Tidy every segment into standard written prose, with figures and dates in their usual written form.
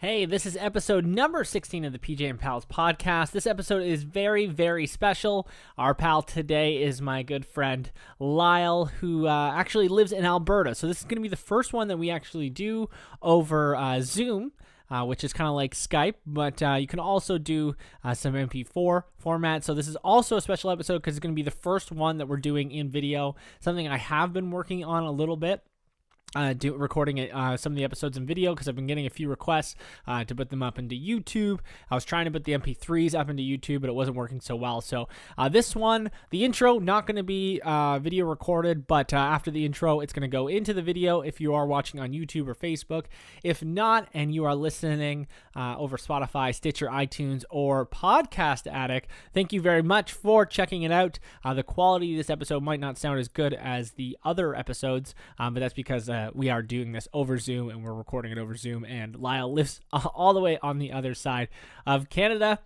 Hey, this is episode number 16 of the PJ and Pals podcast. This episode is very, very special. Our pal today is my good friend Lyle, who actually lives in Alberta. So this is going to be the first one that we actually do over Zoom, which is kind of like Skype, but you can also do some MP4 format. So this is also a special episode because it's going to be the first one that we're doing in video, something I have been working on a little bit. Recording some of the episodes in video because I've been getting a few requests to put them up into YouTube. I was trying to put the MP3s up into YouTube, but it wasn't working so well. So this one, the intro, not going to be video recorded, but after the intro, it's going to go into the video if you are watching on YouTube or Facebook. If not, and you are listening over Spotify, Stitcher, iTunes, or Podcast Addict, thank you very much for checking it out. The quality of this episode might not sound as good as the other episodes, but that's because we are doing this over Zoom and we're recording it over Zoom, and Lyle lives all the way on the other side of Canada.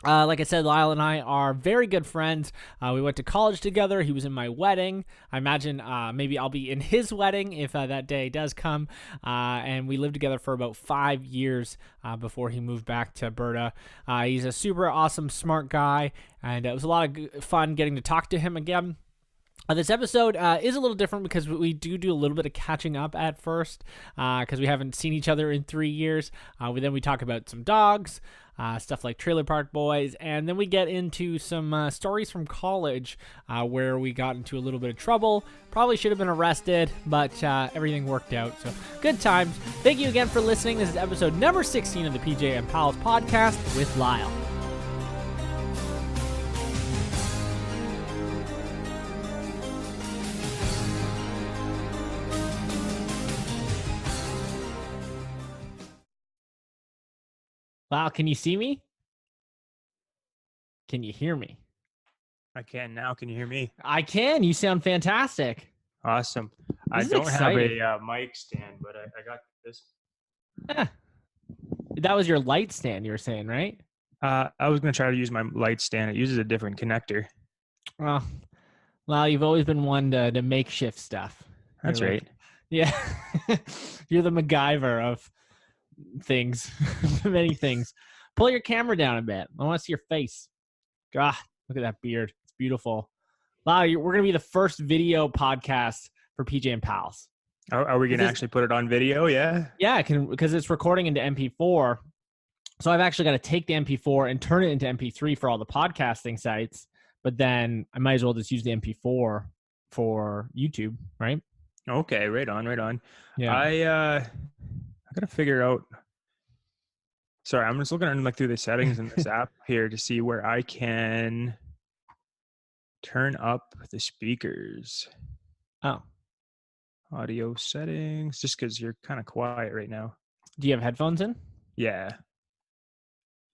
Like I said, Lyle and I are very good friends. We went to college together. He was in my wedding. I imagine maybe I'll be in his wedding if that day does come. And we lived together for about 5 years before he moved back to Alberta. He's a super awesome, smart guy, and it was a lot of fun getting to talk to him again. This episode is a little different because we do a little bit of catching up at first because we haven't seen each other in 3 years. Then we talk about some dogs, stuff like Trailer Park Boys, and then we get into some stories from college where we got into a little bit of trouble. Probably should have been arrested, but everything worked out. So good times. Thank you again for listening. This is episode number 16 of the PJ and Pals podcast with Lyle. Wow, can you see me? Can you hear me? I can now. Can you hear me? I can. You sound fantastic. Awesome. This I is don't exciting. have a mic stand, but I got this. That was your light stand you were saying, right? I was going to try to use my light stand. It uses a different connector. Well, you've always been one to makeshift stuff. That's You're right. Yeah. You're the MacGyver of things. Many things. Pull your camera down a bit. I want to see your face. God, look at that beard. It's beautiful. Wow, we're going to be the first video podcast for PJ and Pals. Are we going to actually put it on video? Yeah. Yeah, because it's recording into MP4. So I've actually got to take the MP4 and turn it into MP3 for all the podcasting sites. But then I might as well just use the MP4 for YouTube, right? Okay, right on. Yeah. I got to figure out. Sorry, I'm just looking through the settings in this app here to see where I can turn up the speakers. Oh. Audio settings, just because you're kind of quiet right now. Do you have headphones in? Yeah.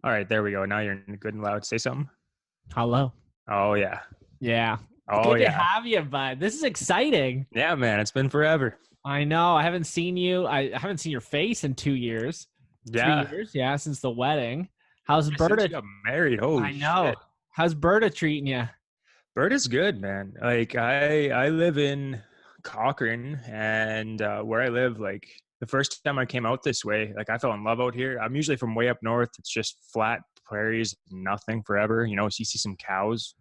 All right, there we go. Now you're good and loud. Say something. Hello. Oh, yeah. Yeah. Oh, Good yeah. to have you, bud. This is exciting. Yeah, man. It's been forever. I know. I haven't seen you. I haven't seen your face in 2 years. Yeah. 3 years. Yeah, since the wedding. How's Berta? Since we got married. Holy I know. shit. How's Berta treating you? Berta's good, man. Like I live in Cochrane, and where I live, like the first time I came out this way, like I fell in love out here. I'm usually from way up north. It's just flat prairies, nothing forever. You know, so you see some cows,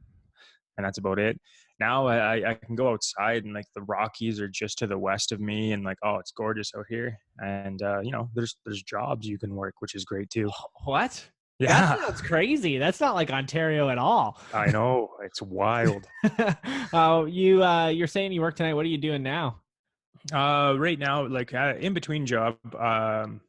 and that's about it. Now I can go outside, and like the Rockies are just to the west of me, and like, oh, it's gorgeous out here. And you know, there's jobs you can work, which is great too. What? Yeah, That sounds crazy. That's not like Ontario at all. I know, it's wild. Oh, you're saying you work tonight. What are you doing now? Right now, like in between job, I'm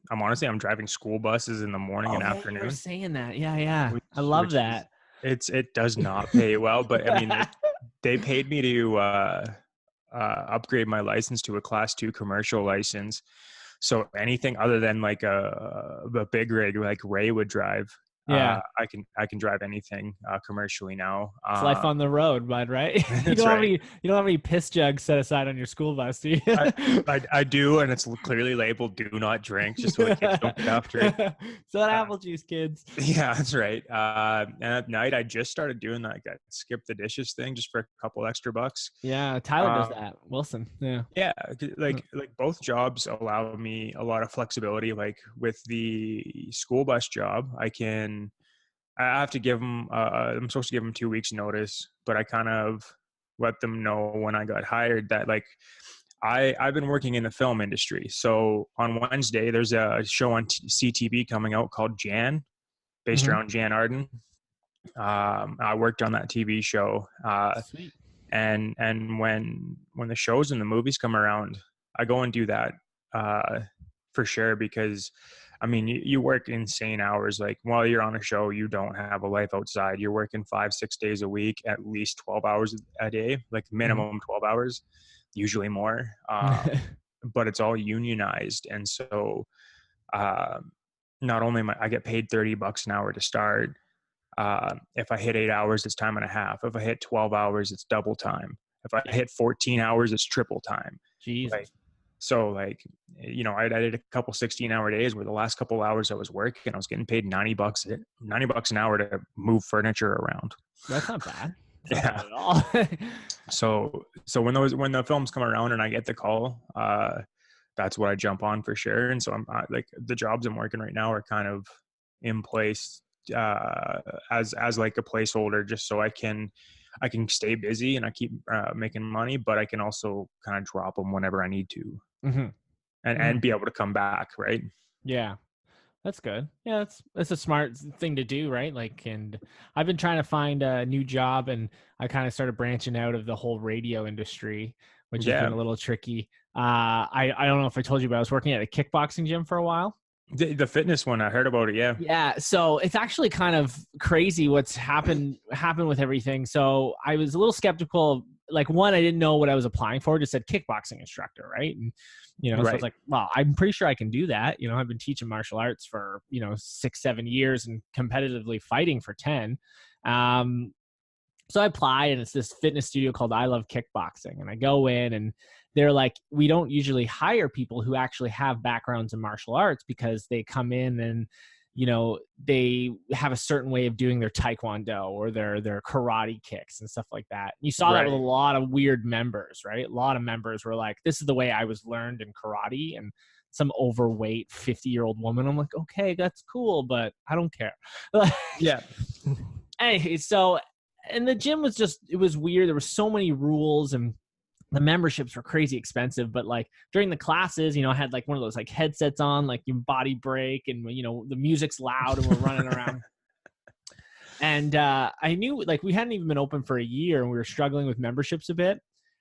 driving school buses in the morning and You afternoon. were saying that. Yeah. I Which love that. It does not pay well, but I mean, they paid me to upgrade my license to a class 2 commercial license. So anything other than like a big rig like Ray would drive, Yeah. I can drive anything commercially now. It's life on the road, bud, right? you That's don't right. have any piss jugs set aside on your school bus, do you? I do, and it's clearly labeled "Do not drink," just so the kids don't get after it. So that apple juice, kids. Yeah, that's right. And at night, I just started doing that, like, skip the dishes thing just for a couple extra bucks. Yeah, Tyler does Um, that. Wilson. Yeah. yeah, like both jobs allow me a lot of flexibility. Like with the school bus job, I have to give them, I'm supposed to give them 2 weeks notice, but I kind of let them know when I got hired that, like, I've been working in the film industry. So on Wednesday, there's a show on CTV coming out called Jan, based Mhm. around Jan Arden. I worked on that TV show. Sweet. And when the shows and the movies come around, I go and do that, for sure, because I mean, you work insane hours. Like while you're on a show, you don't have a life outside. You're working 5-6 days a week, at least 12 hours a day, like Mhm. minimum 12 hours, usually more. But it's all unionized. And so, uh, not only I get paid $30 an hour to start. If I hit 8 hours, it's time and a half. If I hit 12 hours, it's double time. If I hit 14 hours, it's triple time. Like, Jesus. so like, I did a couple 16-hour days where the last couple hours I was working, I was getting paid $90 an hour to move furniture around. That's not bad. That's Yeah. not bad at all. So when the films come around and I get the call, that's what I jump on for sure. And so I'm like, the jobs I'm working right now are kind of in place, as like a placeholder, just so I can stay busy and I keep making money, but I can also kind of drop them whenever I need to, Mhm. and be able to come back, right? Yeah. That's good. Yeah, that's a smart thing to do, right? Like, and I've been trying to find a new job, and I kind of started branching out of the whole radio industry, which has been Yeah. a little tricky. I don't know if I told you, but I was working at a kickboxing gym for a while. The fitness one, I heard about it. Yeah. Yeah, so it's actually kind of crazy what's happened with everything. So I was a little skeptical. Like, one, I didn't know what I was applying for. It just said kickboxing instructor, right? And so I was Right. like, well, I'm pretty sure I can do that. I've been teaching martial arts for 6-7 years and competitively fighting for 10. So I apply, and it's this fitness studio called I Love Kickboxing. And I go in, and they're like, we don't usually hire people who actually have backgrounds in martial arts, because they come in and, they have a certain way of doing their taekwondo or their karate kicks and stuff like that. You saw that with a Right. lot of weird members, right? A lot of members were like, this is the way I was learned in karate, and some overweight 50-year-old woman. I'm like, okay, that's cool, but I don't care. Yeah. Anyway, and the gym was it was weird. There were so many rules, and the memberships were crazy expensive. But like during the classes, I had like one of those like headsets on, like your body break, and the music's loud and we're running around. And I knew, like, we hadn't even been open for a year, and we were struggling with memberships a bit.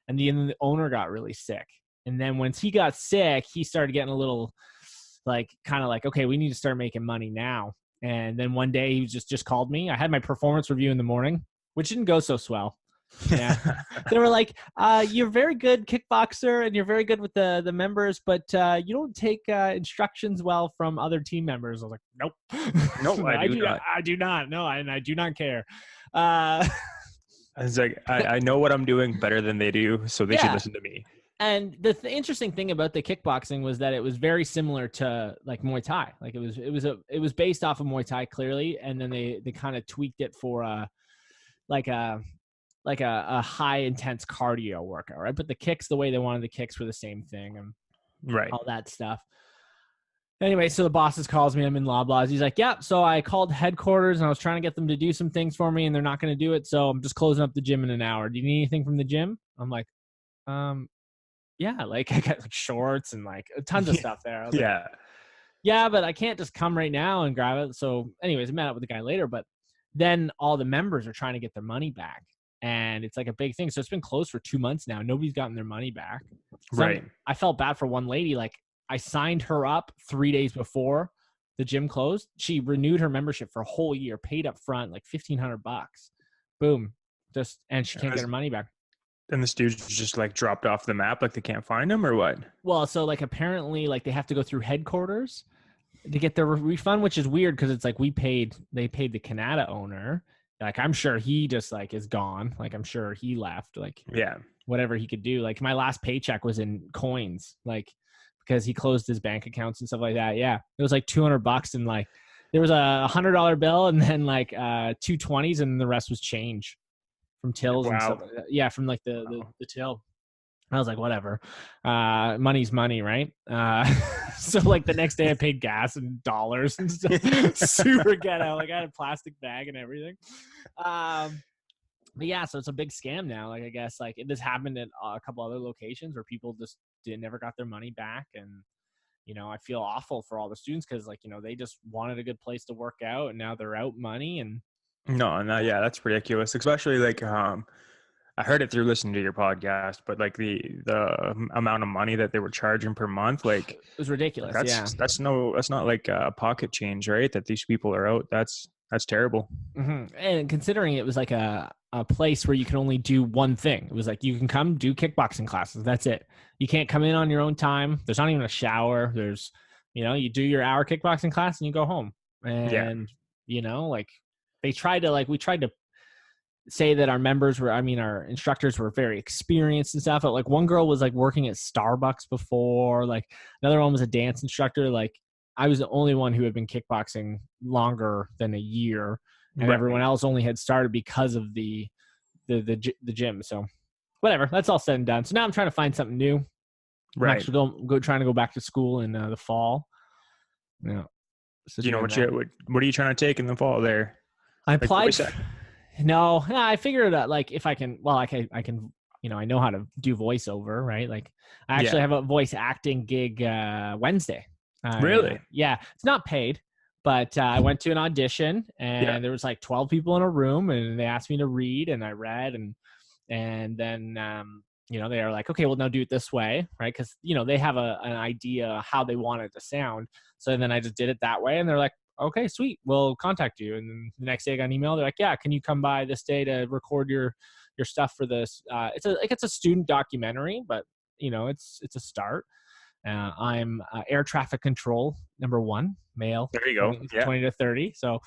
And the owner got really sick. And then once he got sick, he started getting a little like, kind of like, okay, we need to start making money now. And then one day he just called me. I had my performance review in the morning, which didn't go so swell. Yeah. They were like, you're very good kickboxer, and you're very good with the members, but you don't take instructions well from other team members. I was like, nope. No, I do not. I do not. No, and I do not care. I was like, I know what I'm doing better than they do, so they should listen to me. And the interesting thing about the kickboxing was that it was very similar to like Muay Thai. Like it was based off of Muay Thai clearly, and then they kind of tweaked it for like a high intense cardio workout, right? But the kicks, the way they wanted the kicks, were the same thing, and Right. all that stuff. Anyway, so the bosses calls me. I'm in Loblaws. He's like, yeah. So I called headquarters, and I was trying to get them to do some things for me, and they're not going to do it. So I'm just closing up the gym in an hour. Do you need anything from the gym? I'm like, yeah, like I got like shorts and like tons of stuff there. I was like, yeah, but I can't just come right now and grab it. So anyways, I met up with the guy later, but then all the members are trying to get their money back, and it's like a big thing. So it's been closed for 2 months now. Nobody's gotten their money back. Right. I felt bad for one lady. Like, I signed her up 3 days before the gym closed. She renewed her membership for a whole year, paid up front, like $1,500. Boom. And she can't get her money back. And the students just like dropped off the map, like they can't find them, or what? Well, so like apparently like they have to go through headquarters to get their refund, which is weird because it's like they paid the Canada owner. Like, I'm sure he just like is gone. Like, I'm sure he left, like, whatever he could do. Like, my last paycheck was in coins, like, because he closed his bank accounts and stuff like that. Yeah. It was like $200, and like, There was a $100 bill and then like 2 20s, and the rest was change from tills and stuff Wow. like that. Yeah, from like Wow. the till. I was like, whatever. Money's money, right? So like the next day I paid gas in dollars and stuff. Super ghetto. Like I had a plastic bag and everything. Um, but yeah, so it's a big scam now. Like I guess like this happened at a couple other locations where people just never got their money back, and I feel awful for all the students because like they just wanted a good place to work out, and now they're out money, and No, no, yeah, that's ridiculous. Especially like I heard it through listening to your podcast, but like the amount of money that they were charging per month, it was ridiculous. Yeah. that's not like pocket change, right? That these people are out. That's terrible. And considering it was like a place where you can only do one thing, it was like you can come do kickboxing classes. That's it. You can't come in on your own time. There's not even a shower. There's, you do your hour kickboxing class and you go home. Yeah, And, like they tried to, like, we tried to say that our members were, I mean, our instructors were very experienced and stuff. But like one girl was like working at Starbucks before, like another one was a dance instructor. Like I was the only one who had been kickboxing longer than a year, and everyone right, else only had started because of the gym. So whatever, that's all said and done. So now I'm trying to find something new. I'm right. actually trying to go back to school in the fall. Yeah. So Do you know doing what that. what are you trying to take in the fall there? I Like applied. voice act? No, yeah, I figured that like if I can, well, I can, I know how to do voiceover, right? Like I actually Yeah, have a voice acting gig Wednesday. really? Yeah, it's not paid, but I went to an audition Yeah, and there was like 12 people in a room and they asked me to read and I read, and then they are like, okay, well now do it this way, right? Because they have an idea how they want it to sound. So then I just did it that way, and they're like, okay, sweet, we'll contact you. And then the next day I got an email. They're like, yeah, can you come by this day to record your stuff for this? It's a student documentary, but it's a start. I'm air traffic control #1, male, there you go. 20, Yeah, 20 to 30. So,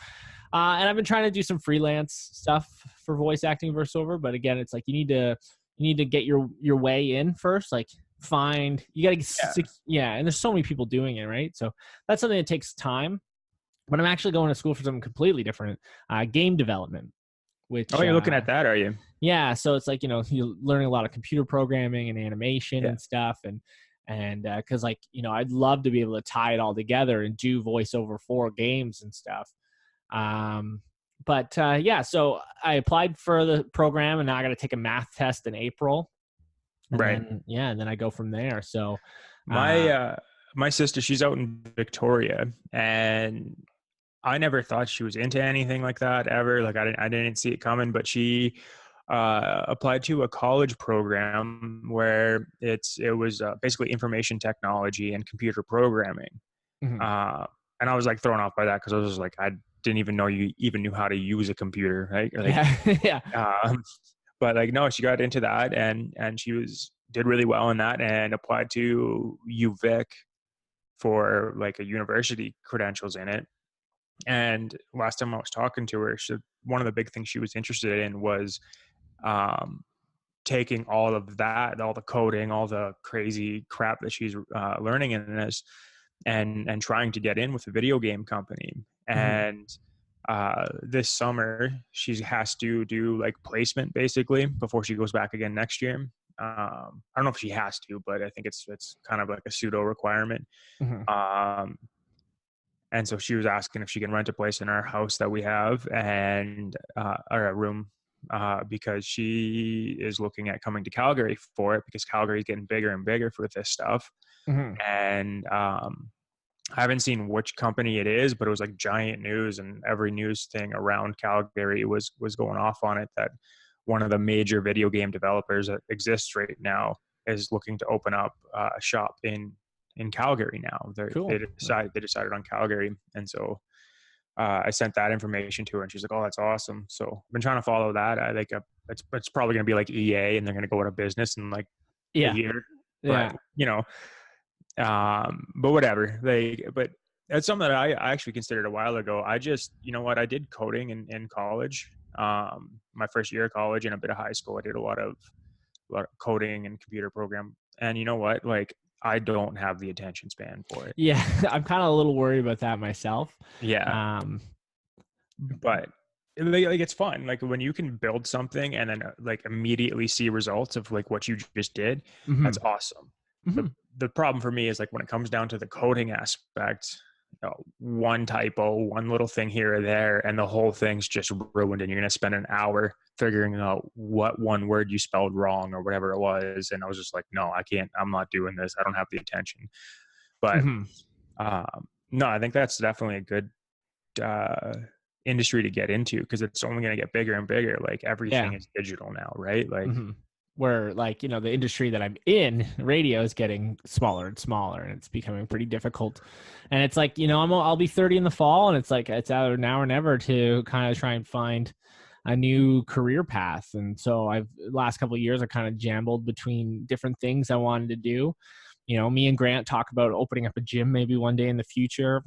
and I've been trying to do some freelance stuff for voice acting voiceover. But again, it's like you need to get your way in first. Like you got yeah. to, yeah. And there's so many people doing it, right? So that's something that takes time. But I'm actually going to school for something completely different, game development, Oh, which, you're looking at that, are you? yeah. So it's like, you're learning a lot of computer programming and animation Yeah. and stuff. And cause like, I'd love to be able to tie it all together and do voiceover for games and stuff. But yeah, so I applied for the program and now I got to take a math test in April. And Right. then, yeah, and then I go from there. So, My uh, my sister, she's out in Victoria, and I never thought she was into anything like that ever. Like I didn't see it coming, but she applied to a college program where it was basically information technology and computer programming. mhm. Uh, and I was like thrown off by that because I was just like, I didn't even know you even knew how to use a computer, right? Like, Yeah, yeah. um, but like no, she got into that and she did really well in that and applied to UVic for like a university credentials in it. And last time I was talking to her, one of the big things she was interested in was um, taking all of that, all the coding, all the crazy crap that she's learning in this, and trying to get in with a video game company. Mhm. And this summer, she has to do like placement basically before she goes back again next year. I don't know if she has to, but I think it's kind of like a pseudo requirement. Mhm. Um, and so she was asking if she can rent a place in our house that we have and or a room because she is looking at coming to Calgary for it because Calgary is getting bigger and bigger for this stuff. Mhm. And I haven't seen which company it is, but it was like giant news, and every news thing around Calgary was going off on it that one of the major video game developers that exists right now is looking to open up a shop in Calgary now. Cool. They decided on Calgary, and so I sent that information to her, and she's like, "Oh, that's awesome." So I've been trying to follow that. I think it's probably going to be like EA, and they're going to go out of business in like a Yeah. year. But Yeah. but whatever. But that's something that I actually considered a while ago. I just, you know what, I did coding in college. My first year of college and a bit of high school, I did a lot of coding and computer program. And you know what, like I don't have the attention span for it. Yeah, I'm kind of a little worried about that myself. Yeah. Um, But like it's fun. Like when you can build something and then like immediately see results of like what you just did, mhm, that's awesome. The mhm, the problem for me is like when it comes down to the coding aspect, one typo, one little thing here or there, and the whole thing's just ruined, and you're gonna spend an hour figuring out what one word you spelled wrong or whatever it was. And I was just like, no, I can't. I'm not doing this. I don't have the attention. But mhm. no, I think that's definitely a good uh, industry to get into because it's only going to get bigger and bigger. Like Yeah. everything is digital now, right? Like, Mhm. Where like, the industry that I'm in, radio is getting smaller and smaller, and it's becoming pretty difficult. And it's like, I'll be 30 in the fall, and it's like it's either now or never to kind of try and find a new career path. And so last couple of years I kind of jambled between different things I wanted to do. Me and Grant talk about opening up a gym maybe one day in the future.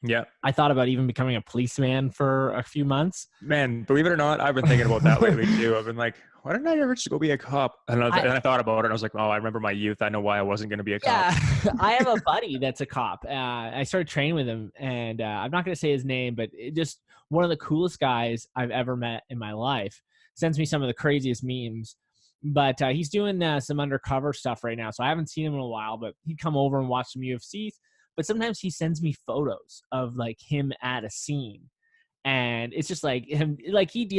yeah, I thought about even becoming a policeman for a few months. man, believe it or not, I've been thinking about that lately too. I've been like, why didn't I ever just go be a cop? And I thought about it. And I was like, oh, I remember my youth. I know why I wasn't going to be a cop. Yeah, I have a buddy that's a cop. I started training with him, and I'm not going to say his name, but just one of the coolest guys I've ever met in my life. Sends me some of the craziest memes. But he's doing some undercover stuff right now, so I haven't seen him in a while. But he'd come over and watch some UFCs. But sometimes he sends me photos of like him at a scene, and it's just like him. Like he's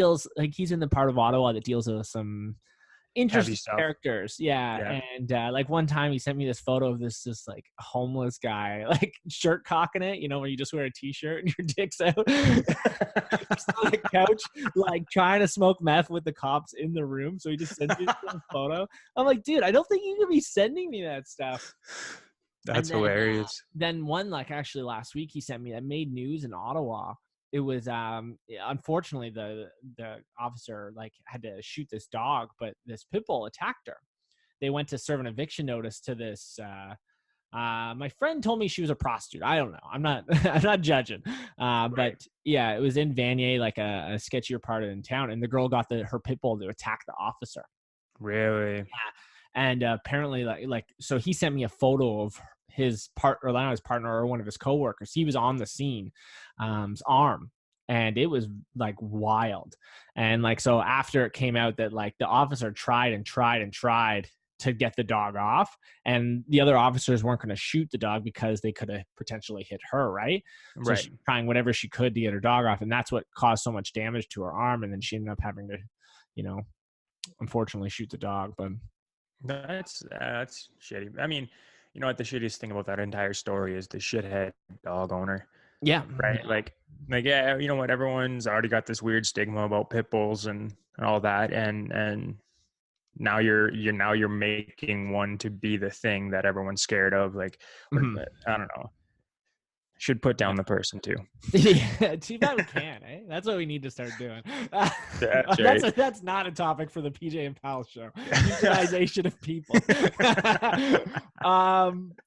in the part of Ottawa that deals with some Heavy interesting stuff. characters. Yeah. Yeah. And like one time he sent me this photo of this just like homeless guy, like shirt cocking it, when you just wear a t-shirt and your dick's out. Just on the couch, like trying to smoke meth with the cops in the room. So he just sends me a photo. I'm like, dude, I don't think you could be sending me that stuff. And That's then, hilarious. then one, like actually last week he sent me that made news in Ottawa. It was unfortunately the officer like had to shoot this dog, but this pit bull attacked her. They went to serve an eviction notice to this. My friend told me she was a prostitute. I don't know. I'm not. I'm not judging. Right. But yeah, it was in Vanier, like a sketchier part of in town, and the girl got her pit bull to attack the officer. Really? And apparently, so he sent me a photo of his partner, not his partner, or one of his coworkers. He was on the scene, arm, and it was like wild. And like, so after it came out that like the officer tried and tried and tried to get the dog off, and the other officers weren't going to shoot the dog because they could have potentially hit her, right? So Right. she's trying whatever she could to get her dog off, and that's what caused so much damage to her arm. And then she ended up having to, unfortunately shoot the dog. But That's shitty. I mean, you know what the shittiest thing about that entire story is the shithead dog owner, yeah, right? Like yeah, you know what? Everyone's already got this weird stigma about pit bulls and all that, and now you're making one to be the thing that everyone's scared of. Like, I don't know. Should put down the person too. Yeah, too bad we can, eh? That's what we need to start doing. That's right. That's not a topic for the PJ and Pal show. Euthanization of people.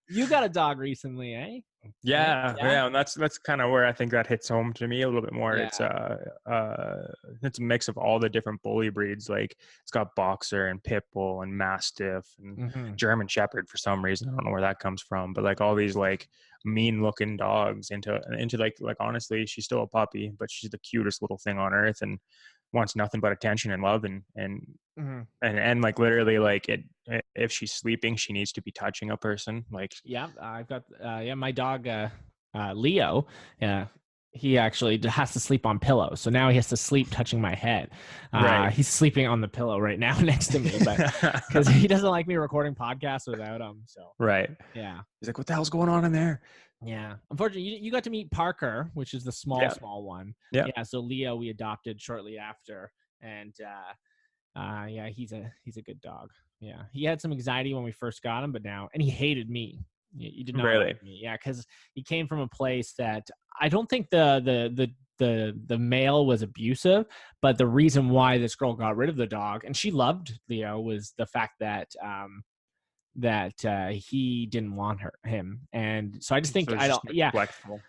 You got a dog recently, eh? Yeah, and that's kind of where I think that hits home to me a little bit more. Yeah. It's a mix of all the different bully breeds. Like it's got boxer and pit bull and mastiff and German shepherd for some reason. I don't know where that comes from, but like all these like mean looking dogs into like honestly, she's still a puppy, but she's the cutest little thing on earth and wants nothing but attention and love and like literally like if she's sleeping she needs to be touching a person. Like I've got my dog Leo, he actually has to sleep on pillows, so now he has to sleep touching my head. Right. He's sleeping on the pillow right now next to me, but because he doesn't like me recording podcasts without him. So right. Yeah, he's like, what the hell's going on in there? Yeah, unfortunately, you got to meet Parker, which is the small one. Yeah. So Leo we adopted shortly after, and he's a good dog. Yeah, he had some anxiety when we first got him, but now, and he hated me. You did not really like me. Yeah, because he came from a place that I don't think the male was abusive, but the reason why this girl got rid of the dog, and she loved Leo, was the fact that he didn't want him. And so I just think flexible.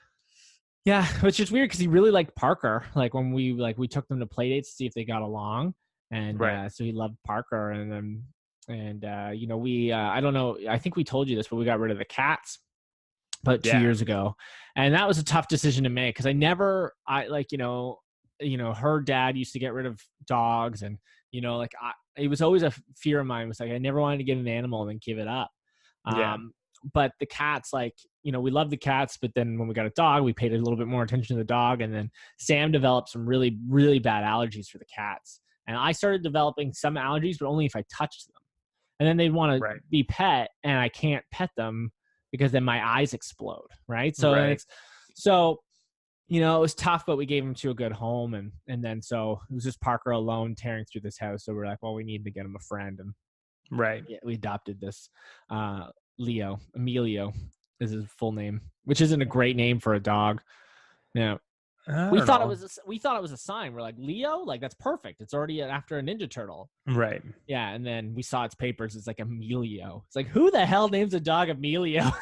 Yeah, which is weird because he really liked Parker. Like when we took them to play dates to see if they got along, and right. So he loved Parker, and then And we I don't know, I think we told you this, but we got rid of the cats about 2 years Yeah. ago, and that was a tough decision to make because I like her dad used to get rid of dogs, and it was always a fear of mine. Was like I never wanted to get an animal and then give it up. Yeah. But the cats, we love the cats, but then when we got a dog, we paid a little bit more attention to the dog, and then Sam developed some really really bad allergies for the cats, and I started developing some allergies, but only if I touched them, and then they'd want to Right. be pet, and I can't pet them because then my eyes explode, right? So then Right. it was tough, but we gave him to a good home, and then so it was just Parker alone tearing through this house. So we're like, well, we need to get him a friend, and Right. yeah, we adopted this Emilio is his full name, which isn't a great name for a dog. Yeah, I we don't thought it know. was a sign. We're like, Leo, like that's perfect. It's already after a Ninja Turtle. Right. Yeah, and then we saw its papers. It's like Emilio. It's like, who the hell names a dog Emilio?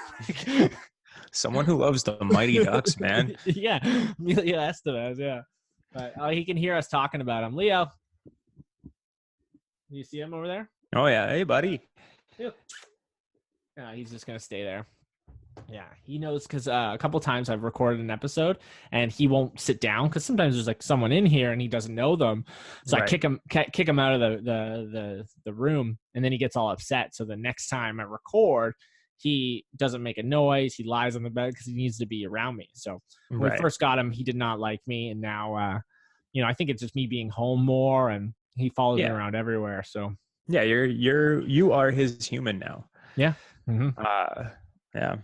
Someone who loves the Mighty Ducks, man. Yeah, Emilio Estevez. Yeah, but he can hear us talking about him. Leo, do you see him over there? Oh yeah. Hey, buddy. Yeah, he's just gonna stay there. Yeah, he knows because a couple times I've recorded an episode and he won't sit down because sometimes there's like someone in here and he doesn't know them, so I Right. kick him out of the room, and then he gets all upset. So the next time I record, he doesn't make a noise. He lies on the bed because he needs to be around me. So when we Right. first got him, he did not like me, and now I think it's just me being home more, and he follows me Yeah. around everywhere. So Yeah. You are his human now. yeah. Mm-hmm. Yeah.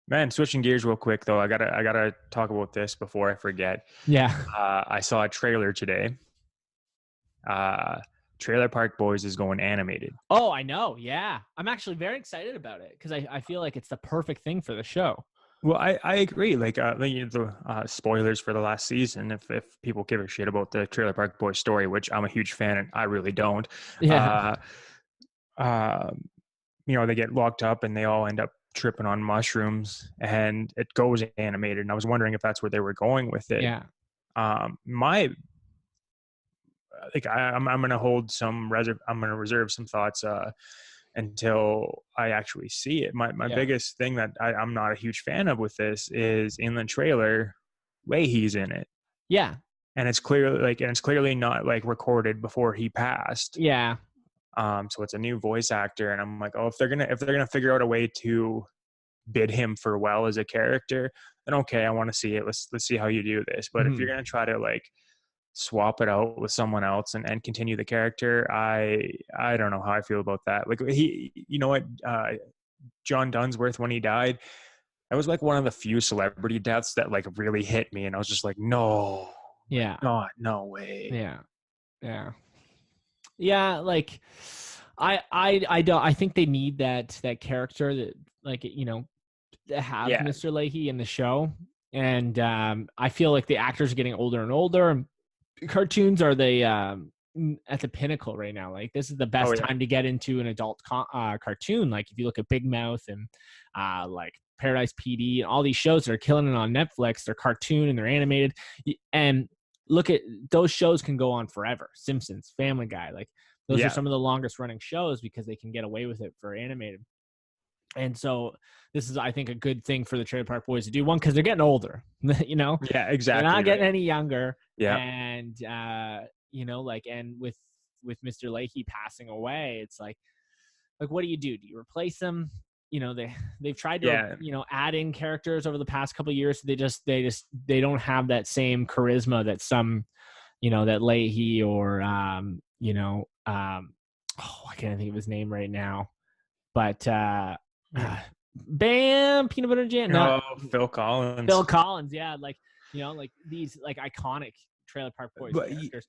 Man, switching gears real quick though, I gotta talk about this before I forget. Yeah. I saw a trailer today. Trailer Park Boys is going animated. Oh, I know. Yeah. I'm actually very excited about it because I feel like it's the perfect thing for the show. Well, I agree. Like, the spoilers for the last season, if people give a shit about the Trailer Park Boys story, which I'm a huge fan and I really don't. Yeah. They get locked up and they all end up tripping on mushrooms, and it goes animated. And I was wondering if that's where they were going with it. Yeah. My I'm gonna hold some I'm gonna reserve some thoughts until I actually see it. My Yeah. biggest thing that I'm not a huge fan of with this is in the trailer, Leahy's in it, Yeah. and it's clearly not like recorded before he passed. Yeah. So it's a new voice actor, and I'm like, oh, if they're gonna figure out a way to bid him farewell as a character, then okay, I want to see it. Let's see how you do this. But if you're gonna try to like swap it out with someone else and continue the character, I don't know how I feel about that. Like John Dunsworth, when he died, that was like one of the few celebrity deaths that like really hit me, and I was just like, no, Yeah. no way. Yeah. Yeah. Yeah. Like I don't, I think they need that character that to have Yeah. Mr. Leahy in the show. And I feel like the actors are getting older and older. Cartoons are at the pinnacle right now. Like this is the best time to get into an adult cartoon. Like if you look at Big Mouth and like Paradise PD and all these shows that are killing it on Netflix, they're cartoon and they're animated. And look at those shows can go on forever. Simpsons, Family Guy, like those are some of the longest running shows because they can get away with it for animated. And so this is, I think, a good thing for the Trailer Park Boys to do. One, because they're getting older, Yeah, exactly. They're not getting any younger. Yeah. And, and with Mr. Leahy passing away, it's like, what do you do? Do you replace them? They've tried to, add in characters over the past couple of years. They don't have that same charisma that some, that Leahy or, I can't think of his name right now, but, Bam, Peanut Butter Jam. No, Phil Collins. Phil Collins, yeah, like these like iconic Trailer Park Boys characters.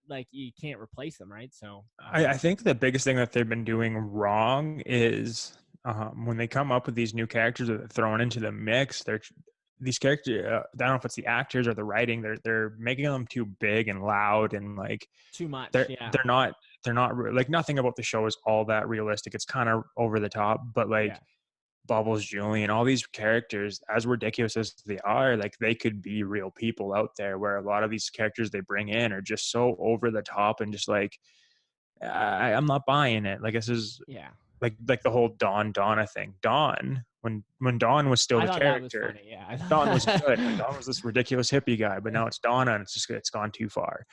Like you can't replace them, right? So I think the biggest thing that they've been doing wrong is when they come up with these new characters that they're thrown into the mix. These characters, I don't know if it's the actors or the writing. They're making them too big and loud and like too much. They're not like, nothing about the show is all that realistic. It's kind of over the top, but like Bubbles, Julian, all these characters, as ridiculous as they are, like they could be real people out there, where a lot of these characters they bring in are just so over the top and just like, I'm not buying it. Like this is Yeah. like the whole Donna thing. When Dawn was still I the thought that was character, funny. Yeah. I Dawn was thought good. When Dawn was this ridiculous hippie guy, but now it's Donna, and it's gone too far.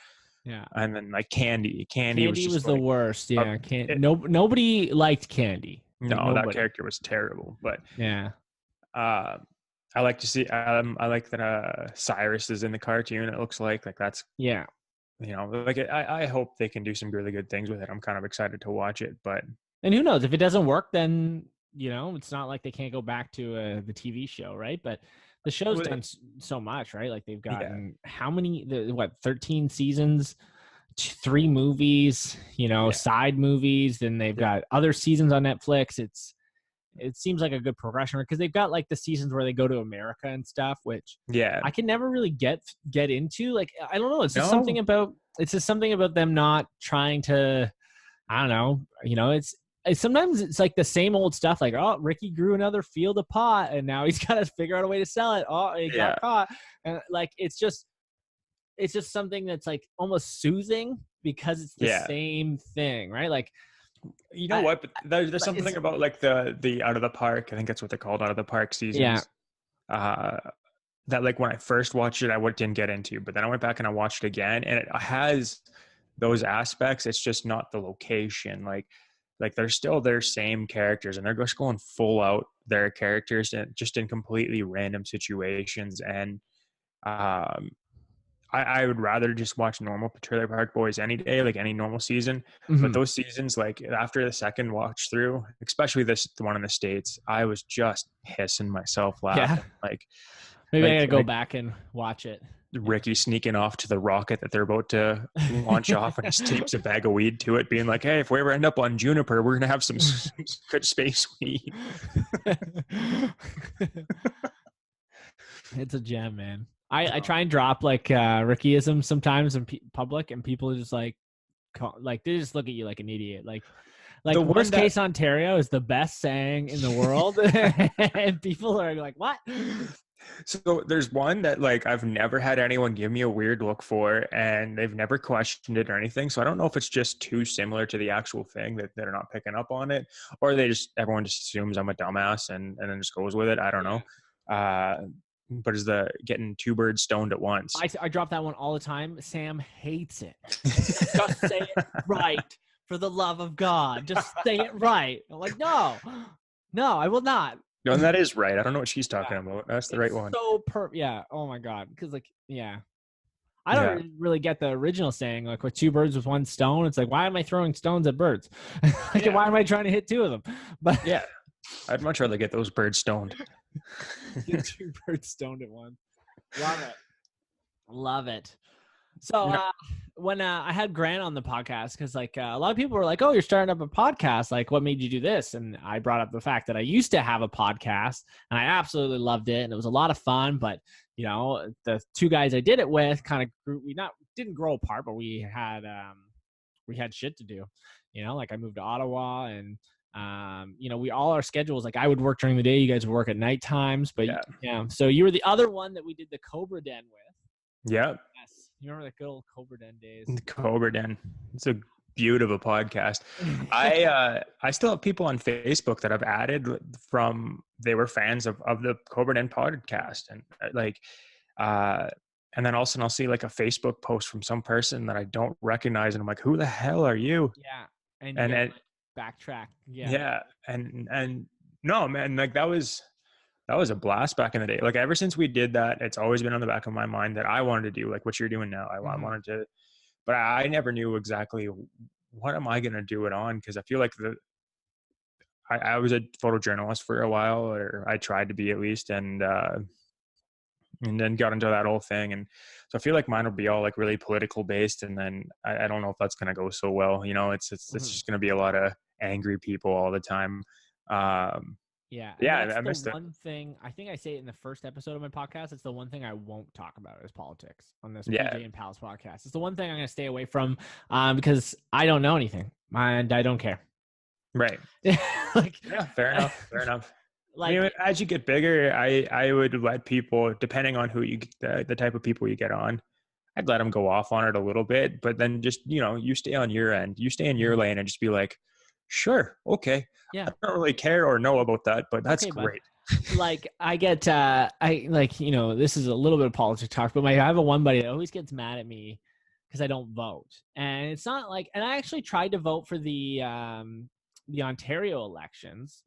yeah. And then like Candy was Candy just was the like, worst. uh, Yeah. Nobody liked Candy. Like no, that nobody. character was terrible. But Yeah. uh, I like to see. I like that Cyrus is in the cartoon. It looks like that's, Yeah. like I hope they can do some really good things with it. I'm kind of excited to watch it, but And who knows if it doesn't work, then it's not like they can't go back to the TV show, right? But the show's well, done so much, right? Like they've yeah, gotten how many? 13 seasons, 3 movies, yeah, side movies. Then they've yeah, got other seasons on Netflix. It seems like a good progression because they've got like the seasons where they go to America and stuff, which yeah. I can never really get into. Like I don't know, No, it's just something about them not trying to. I don't know. It's sometimes it's like the same old stuff. Like, oh, Ricky grew another field of pot, and now he's got to figure out a way to sell it. Oh, he yeah, got caught, and like it's just something that's like almost soothing because it's the yeah. same thing, right? Like, You know I, what? But there's like something it's about like the out of the park. I think that's what they're called, out of the park yeah, seasons. Uh, that like when I first watched it, didn't get into, but then I went back and I watched it again, and it has those aspects. It's just not the location. Like they're still their same characters, and they're just going full out their characters and just in completely random situations. And um, I would rather just watch normal Trailer Park Boys any day, like any normal season. But mhm. those seasons, like after the second watch through, especially the one in the States, I was just pissing myself Yeah. laughing. Maybe I Like gotta go like back and watch it. Yeah. Ricky sneaking off to the rocket that they're about to launch off, and he tapes a bag of weed to it, being like, "Hey, if we ever end up on Juniper, we're gonna have some good space weed." It's a gem, man. I try and drop like Rickyism sometimes in public, and people are just like, they just look at you like an idiot. Like The one worst that case Ontario is the best saying in the world, and people are like, what? So there's one that like I've never had anyone give me a weird look for, and they've never questioned it or anything. So I don't know if it's just too similar to the actual thing that they're not picking up on it, or everyone just assumes I'm a dumbass and then just goes with it. I don't Yeah. know. But is the getting two birds stoned at once? I drop that one all the time. Sam hates it. Just say it right, for the love of God. Just say it right. I'm like, no, I will not. No, and that is right. I don't know what she's talking Yeah. about. That's the It's right one. so yeah. Oh my God. Because like, yeah. I Yeah, don't really get the original saying, like with two birds with one stone. It's like, why am I throwing stones at birds? Like, yeah, why am I trying to hit two of them? But yeah. I'd much rather get those birds stoned. get two birds stoned at once. Love it. Love it. So No, when I had Grant on the podcast, because like a lot of people were like, "Oh, you're starting up a podcast. Like, what made you do this?" And I brought up the fact that I used to have a podcast, and I absolutely loved it, and it was a lot of fun. But the two guys I did it with kind of grew. We didn't grow apart, but we had shit to do. Like I moved to Ottawa, and we all our schedules. Like I would work during the day, you guys would work at night times. But yeah, yeah, so you were the other one that we did the Cobra Den with. yeah. Yes. You remember the good old Cobra Den days? Cobra Den. It's a beautiful podcast. I still have people on Facebook that I've added from they were fans of the Cobra Den podcast, and and then also I'll see like a Facebook post from some person that I don't recognize, and I'm like, who the hell are you? Yeah. And you And gotta then like backtrack. Yeah. yeah, and no man, like that was a blast back in the day. Like ever since we did that, it's always been on the back of my mind that I wanted to do like what you're doing now. I Mhm. wanted to, but I never knew exactly what am I going to do it on, because I feel like I was a photojournalist for a while, or I tried to be at least, and then got into that whole thing, and so I feel like mine will be all like really political based, and then I don't know if that's going to go so well. It's Mhm. just going to be a lot of angry people all the time. Yeah. And Yeah, that's I the missed it. one thing I think I say it in the first episode of my podcast. It's the one thing I won't talk about is politics on this Yeah, PJ and Pals podcast. It's the one thing I'm going to stay away from because I don't know anything and I don't care. right. Like, Yeah, fair enough. Fair enough. like, I mean, as you get bigger, I would let people, depending on who you the type of people you get on, I'd let him go off on it a little bit, but then just, you stay on your end, you stay in your lane and just be like, sure, okay. Yeah. I don't really care or know about that, but that's Okay, bud. great. Like I get, I like, this is a little bit of politics talk, but I have a one buddy that always gets mad at me because I don't vote. And it's not like, and I actually tried to vote for the Ontario elections.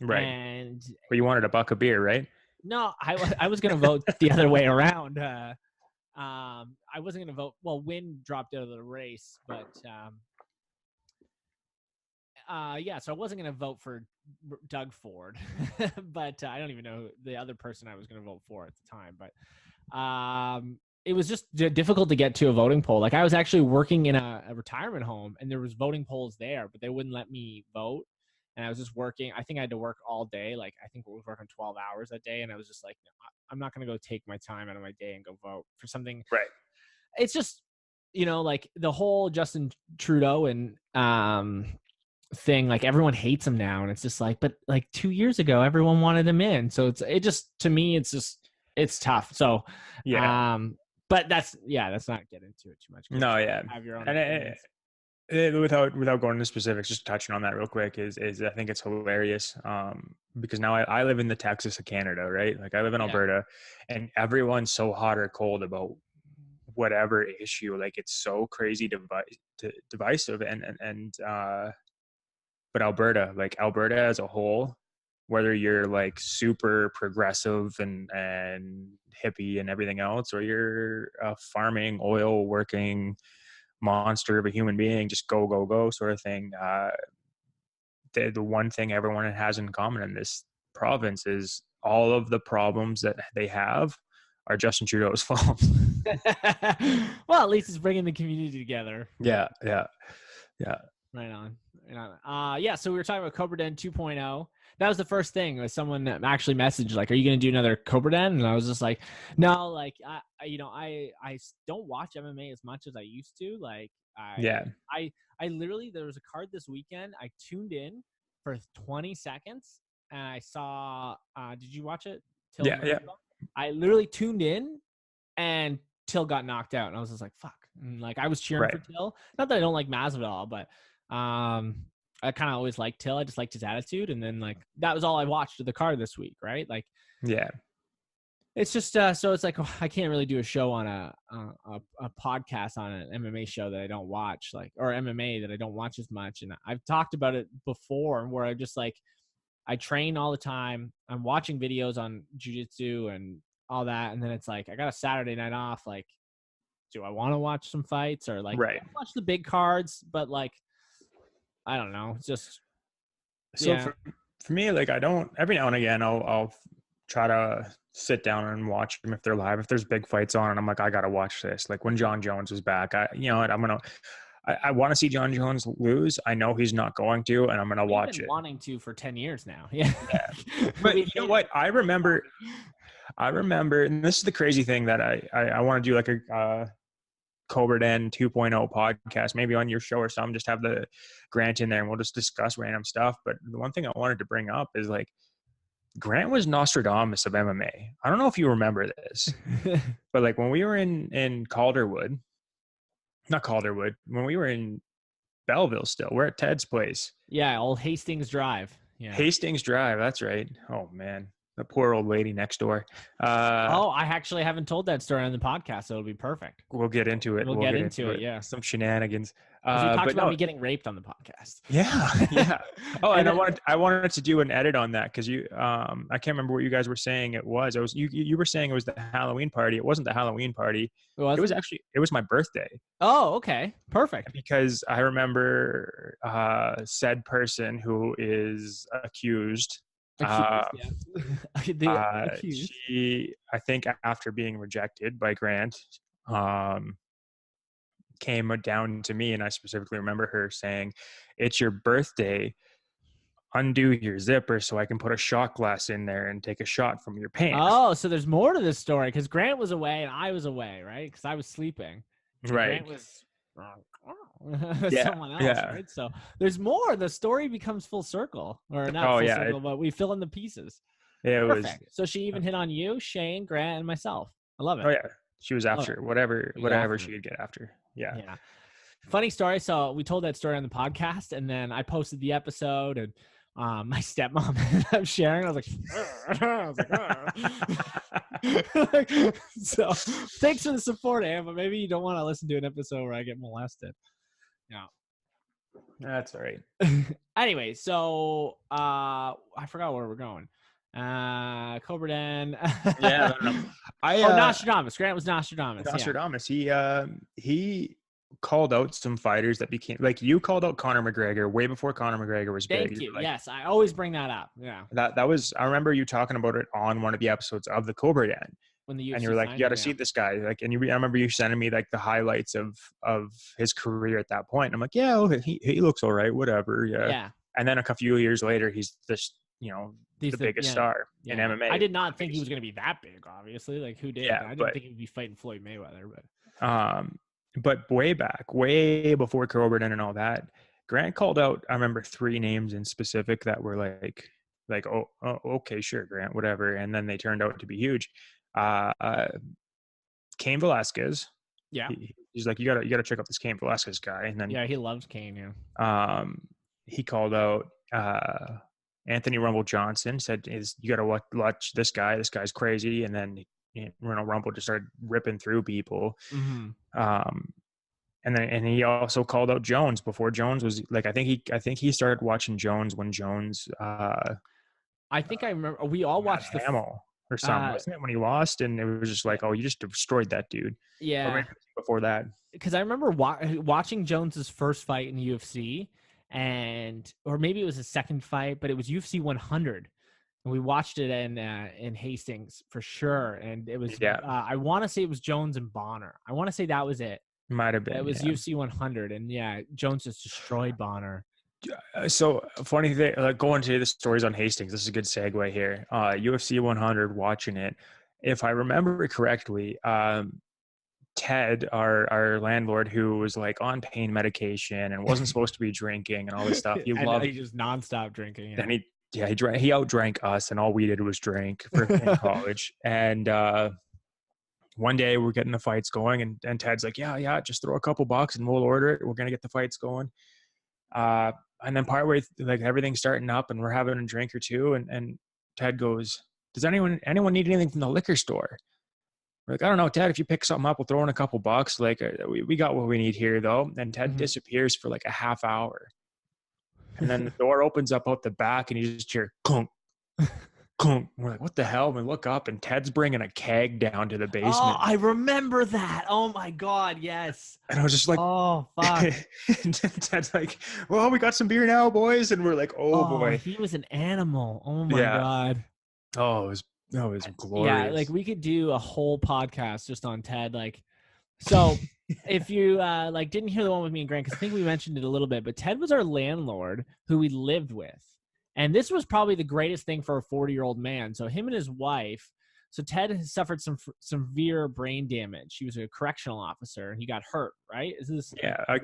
Right. And But you wanted a buck of beer, right? no, I was going to vote the other way around. I wasn't going to vote. Well, Wynn dropped out of the race, but yeah, so I wasn't going to vote for Doug Ford, but I don't even know the other person I was going to vote for at the time. But it was just difficult to get to a voting poll. Like I was actually working in a retirement home, and there was voting polls there, but they wouldn't let me vote. And I was just working. I think I had to work all day. Like I think we was working 12 hours a day, and I was just like, no, I'm not going to go take my time out of my day and go vote for something. Right. It's just, like the whole Justin Trudeau and thing, like everyone hates him now, and it's just like, but like 2 years ago everyone wanted him in, so it just, to me, it's tough. So Yeah. but that's not get into it too much. No, yeah. Have your own And without going into specifics, just touching on that real quick is I think it's hilarious, because now I live in the Texas of Canada, right? Like I live in Alberta, and everyone's so hot or cold about whatever issue. Like it's so crazy divisive, and but Alberta as a whole, whether you're like super progressive and hippie and everything else, or you're a farming, oil working monster of a human being, just go, go, go sort of thing. The one thing everyone has in common in this province is all of the problems that they have are Justin Trudeau's fault. Well, at least it's bringing the community together. Yeah. Right on. Yeah, so we were talking about Cobra Den 2.0. That was the first thing. Was someone actually messaged like, "Are you going to do another Cobra Den?" And I was just like, "No, like I don't watch MMA as much as I used to. Like I literally, there was a card this weekend. I tuned in for 20 seconds and I saw did you watch it? Yeah. I literally tuned in and Till got knocked out, and I was just like, "Fuck!" And like I was cheering for Till. Not that I don't like Masvidal, but I kind of always liked Till. I just liked his attitude, and then like that was all I watched of the card this week, right? Like, yeah. It's just so it's like I can't really do a show on a podcast on an MMA show that I don't watch, like, or MMA that I don't watch as much. And I've talked about it before, where I just like I train all the time. I'm watching videos on jiu-jitsu and all that, and then it's like I got a Saturday night off. Like, do I want to watch some fights, or like watch the big cards? But like, I don't know. It's just for me, like I don't. Every now and again, I'll try to sit down and watch them if they're live. If there's big fights on, and I'm like, I gotta watch this. Like when John Jones is back, I want to see John Jones lose. I know he's not going to, and I'm gonna watch it. Wanting to for 10 years now. Yeah. But you know what? I remember, and this is the crazy thing that I want to do, like a Cobra Den 2.0 podcast, maybe on your show or something. Just have the Grant in there, and we'll just discuss random stuff. But the one thing I wanted to bring up is like, Grant was Nostradamus of MMA. I don't know if you remember this, but like when we were in Calderwood, when we were in Belleville still, we're at Ted's place. Yeah, old Hastings Drive. Yeah. Hastings Drive, that's right. Oh man, the poor old lady next door. I actually haven't told that story on the podcast, so it'll be perfect. We'll get into it. We'll get into it. Yeah, some shenanigans. We talked about me getting raped on the podcast. Yeah. Oh, and I wanted to do an edit on that because I can't remember what you guys were saying. It was you were saying it was the Halloween party. It wasn't the Halloween party. It was my birthday. Oh, okay, perfect. Because I remember said person who is accused. Accused. She, I think, after being rejected by Grant, came down to me, and I specifically remember her saying, "It's your birthday. Undo your zipper so I can put a shot glass in there and take a shot from your pants." Oh, so there's more to this story because Grant was away and I was away, right? Because I was sleeping. Right. Grant was someone else, right? So there's more. The story becomes full circle, or not full circle, but we fill in the pieces. Yeah, it Perfect. was. So she even hit on you, Shane, Grant, and myself. I love it. Oh yeah. She was Oh, after whatever he was after she me. could get after. Yeah. Yeah. Funny story. So we told that story on the podcast, and then I posted the episode, and my stepmom ended up sharing. I was like, I was like, so thanks for the support, Ann, but maybe you don't want to listen to an episode where I get molested. Yeah. That's all right. Anyway, so I forgot where we're going. Cobra Den. Yeah, no. Oh, Nostradamus. Grant was Nostradamus. Yeah. Nostradamus. He called out some fighters that became like you called out Conor McGregor way before Conor McGregor was big. Thank you. Like, Yes, I always bring that up. Yeah. that was I remember you talking about it on one of the episodes of the Cobra Den. When the UFC And you were like, signed you got to him, see this guy. Like, and I remember you sending me like the highlights of his career at that point. And I'm like, yeah, okay, he looks all right, whatever. Yeah. Yeah. And then a few years later, he's this, He's the biggest star in MMA. I did not think he was going to be that big, obviously. Like, who did? Yeah, I didn't think he would be fighting Floyd Mayweather. But way back, way before Cobra Den and all that, Grant called out, I remember 3 names in specific that were like, oh, okay, sure, Grant, whatever. And then they turned out to be huge. Cain Velasquez. Yeah. He's like, you gotta check out this Cain Velasquez guy. And then Yeah, he loves Cain. Yeah. he called out Anthony Rumble Johnson. Said, you gotta watch this guy. This guy's crazy. And then Rumble just started ripping through people. Mm-hmm. And he also called out Jones before Jones was like, I think he started watching Jones when Jones. I think I remember we all watched the Hamill or something, wasn't it, when he lost? And it was just like, oh, you just destroyed that dude. Yeah. Or maybe before that. Because I remember watching Jones's first fight in the UFC, or maybe it was his second fight, but it was UFC 100, and we watched it in Hastings for sure. And it was, I want to say it was Jones and Bonner. I want to say that was it. Might have been. It was UFC 100, and Jones just destroyed Bonner. So funny thing, like going to the stories on Hastings. This is a good segue here. UFC 100, watching it. If I remember correctly, Ted, our landlord, who was like on pain medication and wasn't supposed to be drinking and all this stuff. He just nonstop drinking. And he outdrank us, and all we did was drink in college. And one day we're getting the fights going, and Ted's like, yeah, just throw a couple bucks and we'll order it. We're gonna get the fights going. And then partway, like everything's starting up, and we're having a drink or two, and Ted goes, "Does anyone need anything from the liquor store?" We're like, "I don't know, Ted. If you pick something up, we'll throw in a couple bucks. Like, we got what we need here, though." And Ted disappears for like a half hour, and then the door opens up out the back, and you just hear clunk, clunk. We're like, "What the hell?" And we look up, and Ted's bringing a keg down to the basement. Oh, I remember that. Oh my God, yes. And I was just like, "Oh fuck!" And Ted's like, "Well, we got some beer now, boys." And we're like, "Oh boy, he was an animal." Oh my God. Oh, that was glorious. Yeah, like we could do a whole podcast just on Ted. Like, so if you didn't hear the one with me and Grant, because I think we mentioned it a little bit, but Ted was our landlord who we lived with. And this was probably the greatest thing for a 40-year-old man. So him and his wife. So Ted has suffered some severe brain damage. He was a correctional officer, and he got hurt. Right? Is this? Yeah, a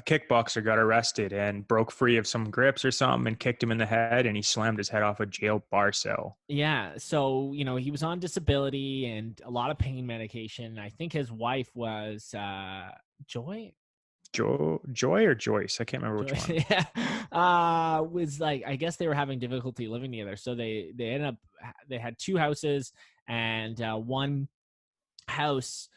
kickboxer got arrested and broke free of some grips or something, and kicked him in the head, and he slammed his head off a jail bar cell. Yeah. So he was on disability and a lot of pain medication. I think his wife was Joy or Joyce, I can't remember which one. Yeah, was like, I guess they were having difficulty living together, so they ended up, they had 2 houses, and one house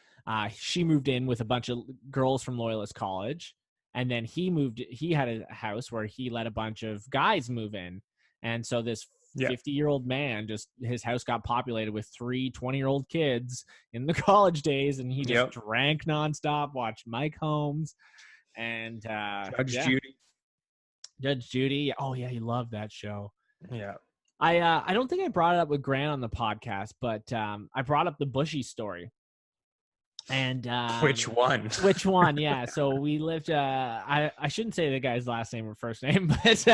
she moved in with a bunch of girls from Loyalist College, and then he had a house where he let a bunch of guys move in, and so this 50-year-old man, just his house got populated with 3 20-year-old kids in the college days, and he just drank nonstop, watched Mike Holmes and Judge Judy. Oh yeah, he loved that show. Yeah. I don't think I brought it up with Grant on the podcast, but I brought up the Bushy story. And which one? Yeah. So we lived. I shouldn't say the guy's last name or first name, but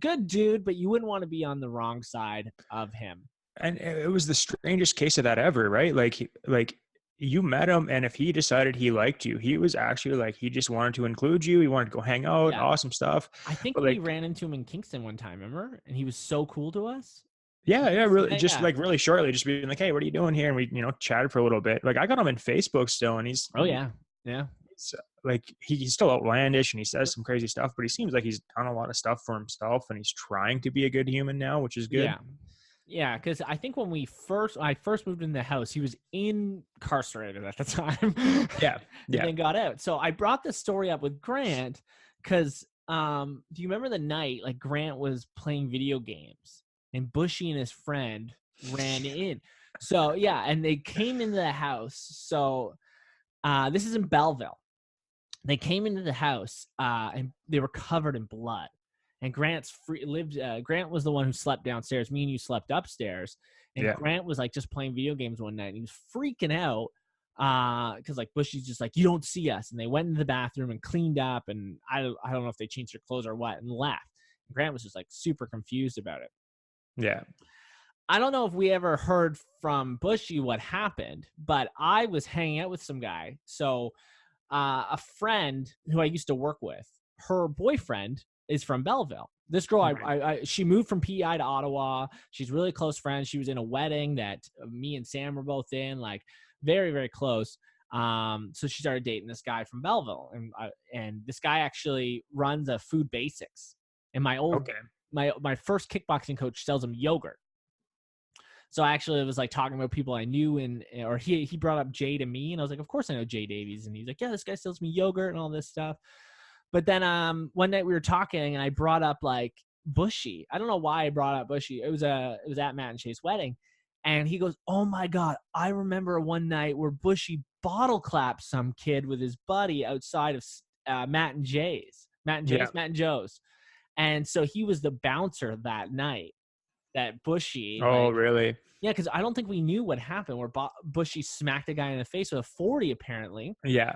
good dude. But you wouldn't want to be on the wrong side of him. And it was the strangest case of that ever, right? Like you met him, and if he decided he liked you, he was actually like, he just wanted to include you. He wanted to go hang out, awesome stuff. I think we ran into him in Kingston one time, remember? And he was so cool to us. Yeah, really, Yeah, just yeah. like really shortly, just being like, "Hey, what are you doing here?" And we, chatted for a little bit. Like I got him in Facebook still, and Oh yeah, yeah, he's like he's still outlandish and he says some crazy stuff, but he seems like he's done a lot of stuff for himself, and he's trying to be a good human now, which is good. yeah. Yeah, because I think when I first moved in the house, he was incarcerated at the time, Yeah, and yeah, then got out. So I brought this story up with Grant because, do you remember the night like Grant was playing video games and Bushy and his friend ran in? So yeah, and they came into the house. So this is in Belleville. They came into the house and they were covered in blood. And Grant was the one who slept downstairs. Me and you slept upstairs. And yeah, Grant was like just playing video games one night. And he was freaking out because like Bushy's just like, you don't see us. And they went into the bathroom and cleaned up. And I don't know if they changed their clothes or what and left. And Grant was just like super confused about it. yeah, I don't know if we ever heard from Bushy what happened, but I was hanging out with some guy. So a friend who I used to work with, her boyfriend is from Belleville. This girl, right. she moved from PEI to Ottawa. She's really close friends. She was in a wedding that me and Sam were both in, like very, very close. So she started dating this guy from Belleville, and this guy actually runs a Food Basics. And Okay. my first kickboxing coach sells him yogurt. So I actually was like talking about people I knew, or he brought up Jay to me, and I was like, of course I know Jay Davies, and he's like, yeah, this guy sells me yogurt and all this stuff. But then one night we were talking, and I brought up like Bushy. I don't know why I brought up Bushy. It was at Matt and Shay's wedding, and he goes, oh my god, I remember one night where Bushy bottle clapped some kid with his buddy outside of Matt and Yeah. Joe's, and so he was the bouncer that night. That Bushy, Oh, like, really? yeah, because I don't think we knew what happened where Bushy smacked a guy in the face with a 40 apparently. Yeah.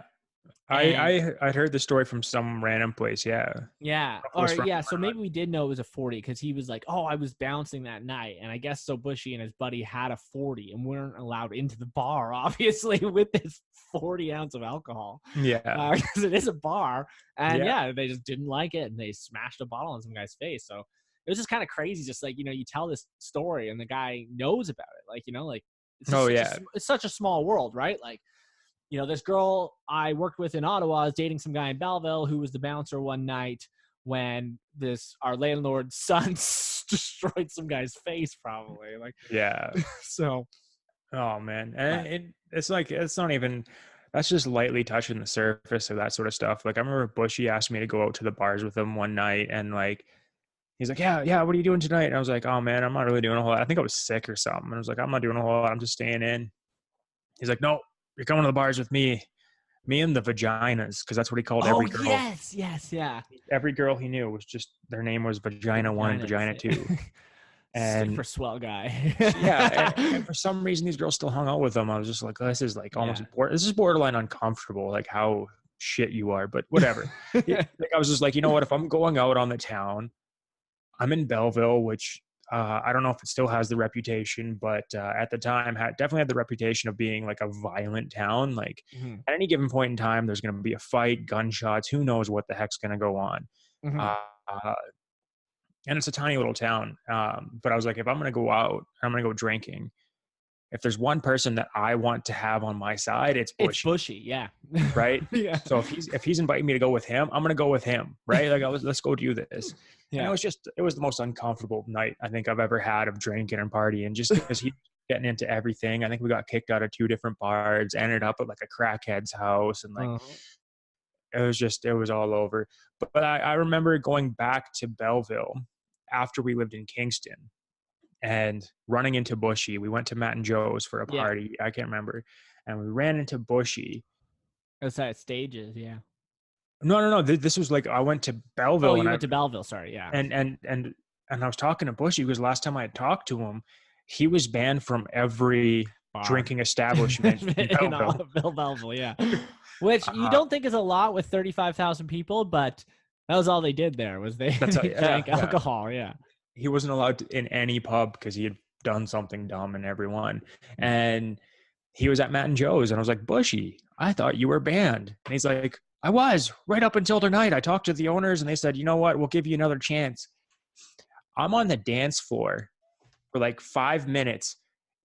And I'd heard the story from some random place. Yeah. yeah, A or close friend yeah, of so mine. maybe we did know it was a 40 because he was like, oh, I was bouncing that night. And I guess so Bushy and his buddy had a 40 and weren't allowed into the bar, obviously, with this 40 ounce of alcohol. Yeah. Because it is a bar. And Yeah. yeah, they just didn't like it and they smashed a bottle on some guy's face. So it was just kind of crazy. Just like, you tell this story and the guy knows about it. Like, like it's just Oh, yeah. it's such a small world, right? Like, this girl I worked with in Ottawa is dating some guy in Belleville who was the bouncer one night when our landlord's son destroyed some guy's face, probably. Like, Yeah. so. Oh, man. But, And it's like, it's not even, that's just lightly touching the surface of that sort of stuff. Like I remember Bushy asked me to go out to the bars with him one night, and like, he's like, yeah, what are you doing tonight? And I was like, oh man, I'm not really doing a whole lot. I think I was sick or something. And I was like, I'm not doing a whole lot. I'm just staying in. He's like, no, you're coming to the bars with me. Me and the vaginas, because that's what he called oh, every girl. yes, yeah. Every girl he knew was just, their name was Vagina 1 and Vagina 2. And super swell guy. yeah, and for some reason these girls still hung out with him. I was just like, oh, this is like almost this is borderline uncomfortable, like how shit you are, but whatever. Like I was just like, you know what, if I'm going out on the town, I'm in Belleville, which I don't know if it still has the reputation, but at the time definitely had the reputation of being like a violent town. Like Mhm. at any given point in time, there's going to be a fight, gunshots, who knows what the heck's going to go on. Mhm. Uh, and it's a tiny little town. But I was like, if I'm going to go out, I'm going to go drinking. If there's one person that I want to have on my side, it's It's Bushy, Bushy, yeah. right? Yeah. So if he's inviting me to go with him, I'm going to go with him, right? Like let's go do this. And Yeah. it was the most uncomfortable night I think I've ever had of drinking and partying, just because he's getting into everything. I think we got kicked out of 2 different bars, ended up at like a crackhead's house, and like it was all over. But I remember going back to Belleville after we lived in Kingston and running into Bushy. We went to Matt and Joe's for a Yeah. party. I can't remember. And we ran into Bushy. Outside stages, yeah. No. This was like I went to Belleville. Oh, you went to Belleville, sorry, yeah. And I was talking to Bushy because last time I had talked to him, he was banned from every Bar. drinking establishment in Belleville. Belleville, yeah. Which you don't think is a lot with 35,000 people, but that was all they did there was they drank alcohol, yeah. He wasn't allowed in any pub because he had done something dumb in every one. And he was at Matt and Joe's, and I was like, Bushy, I thought you were banned. And he's like, I was right up until tonight. I talked to the owners and they said, you know what? We'll give you another chance. I'm on the dance floor for like 5 minutes,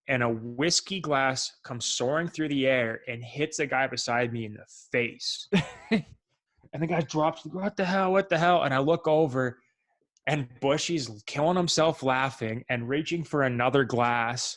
and a whiskey glass comes soaring through the air and hits a guy beside me in the face. And the guy drops, what the hell? What the hell? And I look over, and Bushy's killing himself laughing and reaching for another glass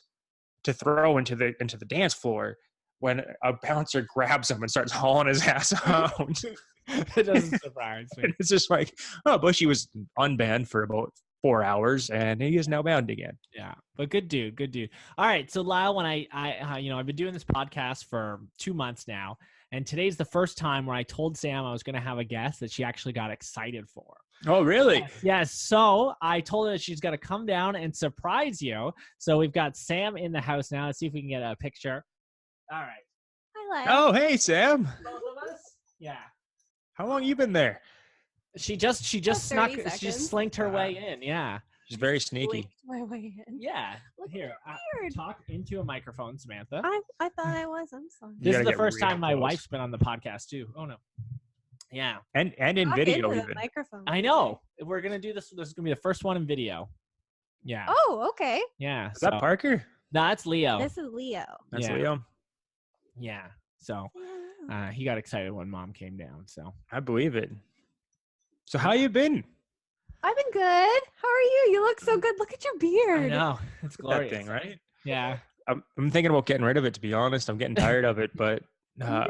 to throw into the dance floor when a bouncer grabs him and starts hauling his ass out. It doesn't surprise me. And it's just like, oh, Bushy was unbanned for about 4 hours, and he is now banned again. Yeah, but good dude, good dude. All right, so Lyle, when I've been doing this podcast for 2 months now, and today's the first time where I told Sam I was going to have a guest that she actually got excited for. Oh, really? Yes. So I told her that she's got to come down and surprise you. So we've got Sam in the house now. Let's see if we can get a picture. All right. Hi, Lyle. Oh, hey, Sam. Both of us? Yeah. How long you been there? She just snuck. 30 She just seconds. slinked her way in. Yeah. She's very sneaky. Blinked my way in. Yeah. Look Here, weird. talk into a microphone, Samantha. I thought I was. I'm sorry. You This is gotta the get first real time my close. wife's been on the podcast too. Oh no. Yeah. And in Talk video into the even. microphone. I know. We're gonna do this. This is gonna be the first one in video. Yeah. Oh, okay. Yeah. Is that Parker? No, that's Leo. This is Leo. That's Yeah. Leo. Yeah. So he got excited when Mom came down. So I believe it. So how you been? I've been good. How are you? You look so good. Look at your I beard. know it's That glorious. thing, right? Yeah. I'm thinking about getting rid of it, to be honest. I'm getting tired of it, but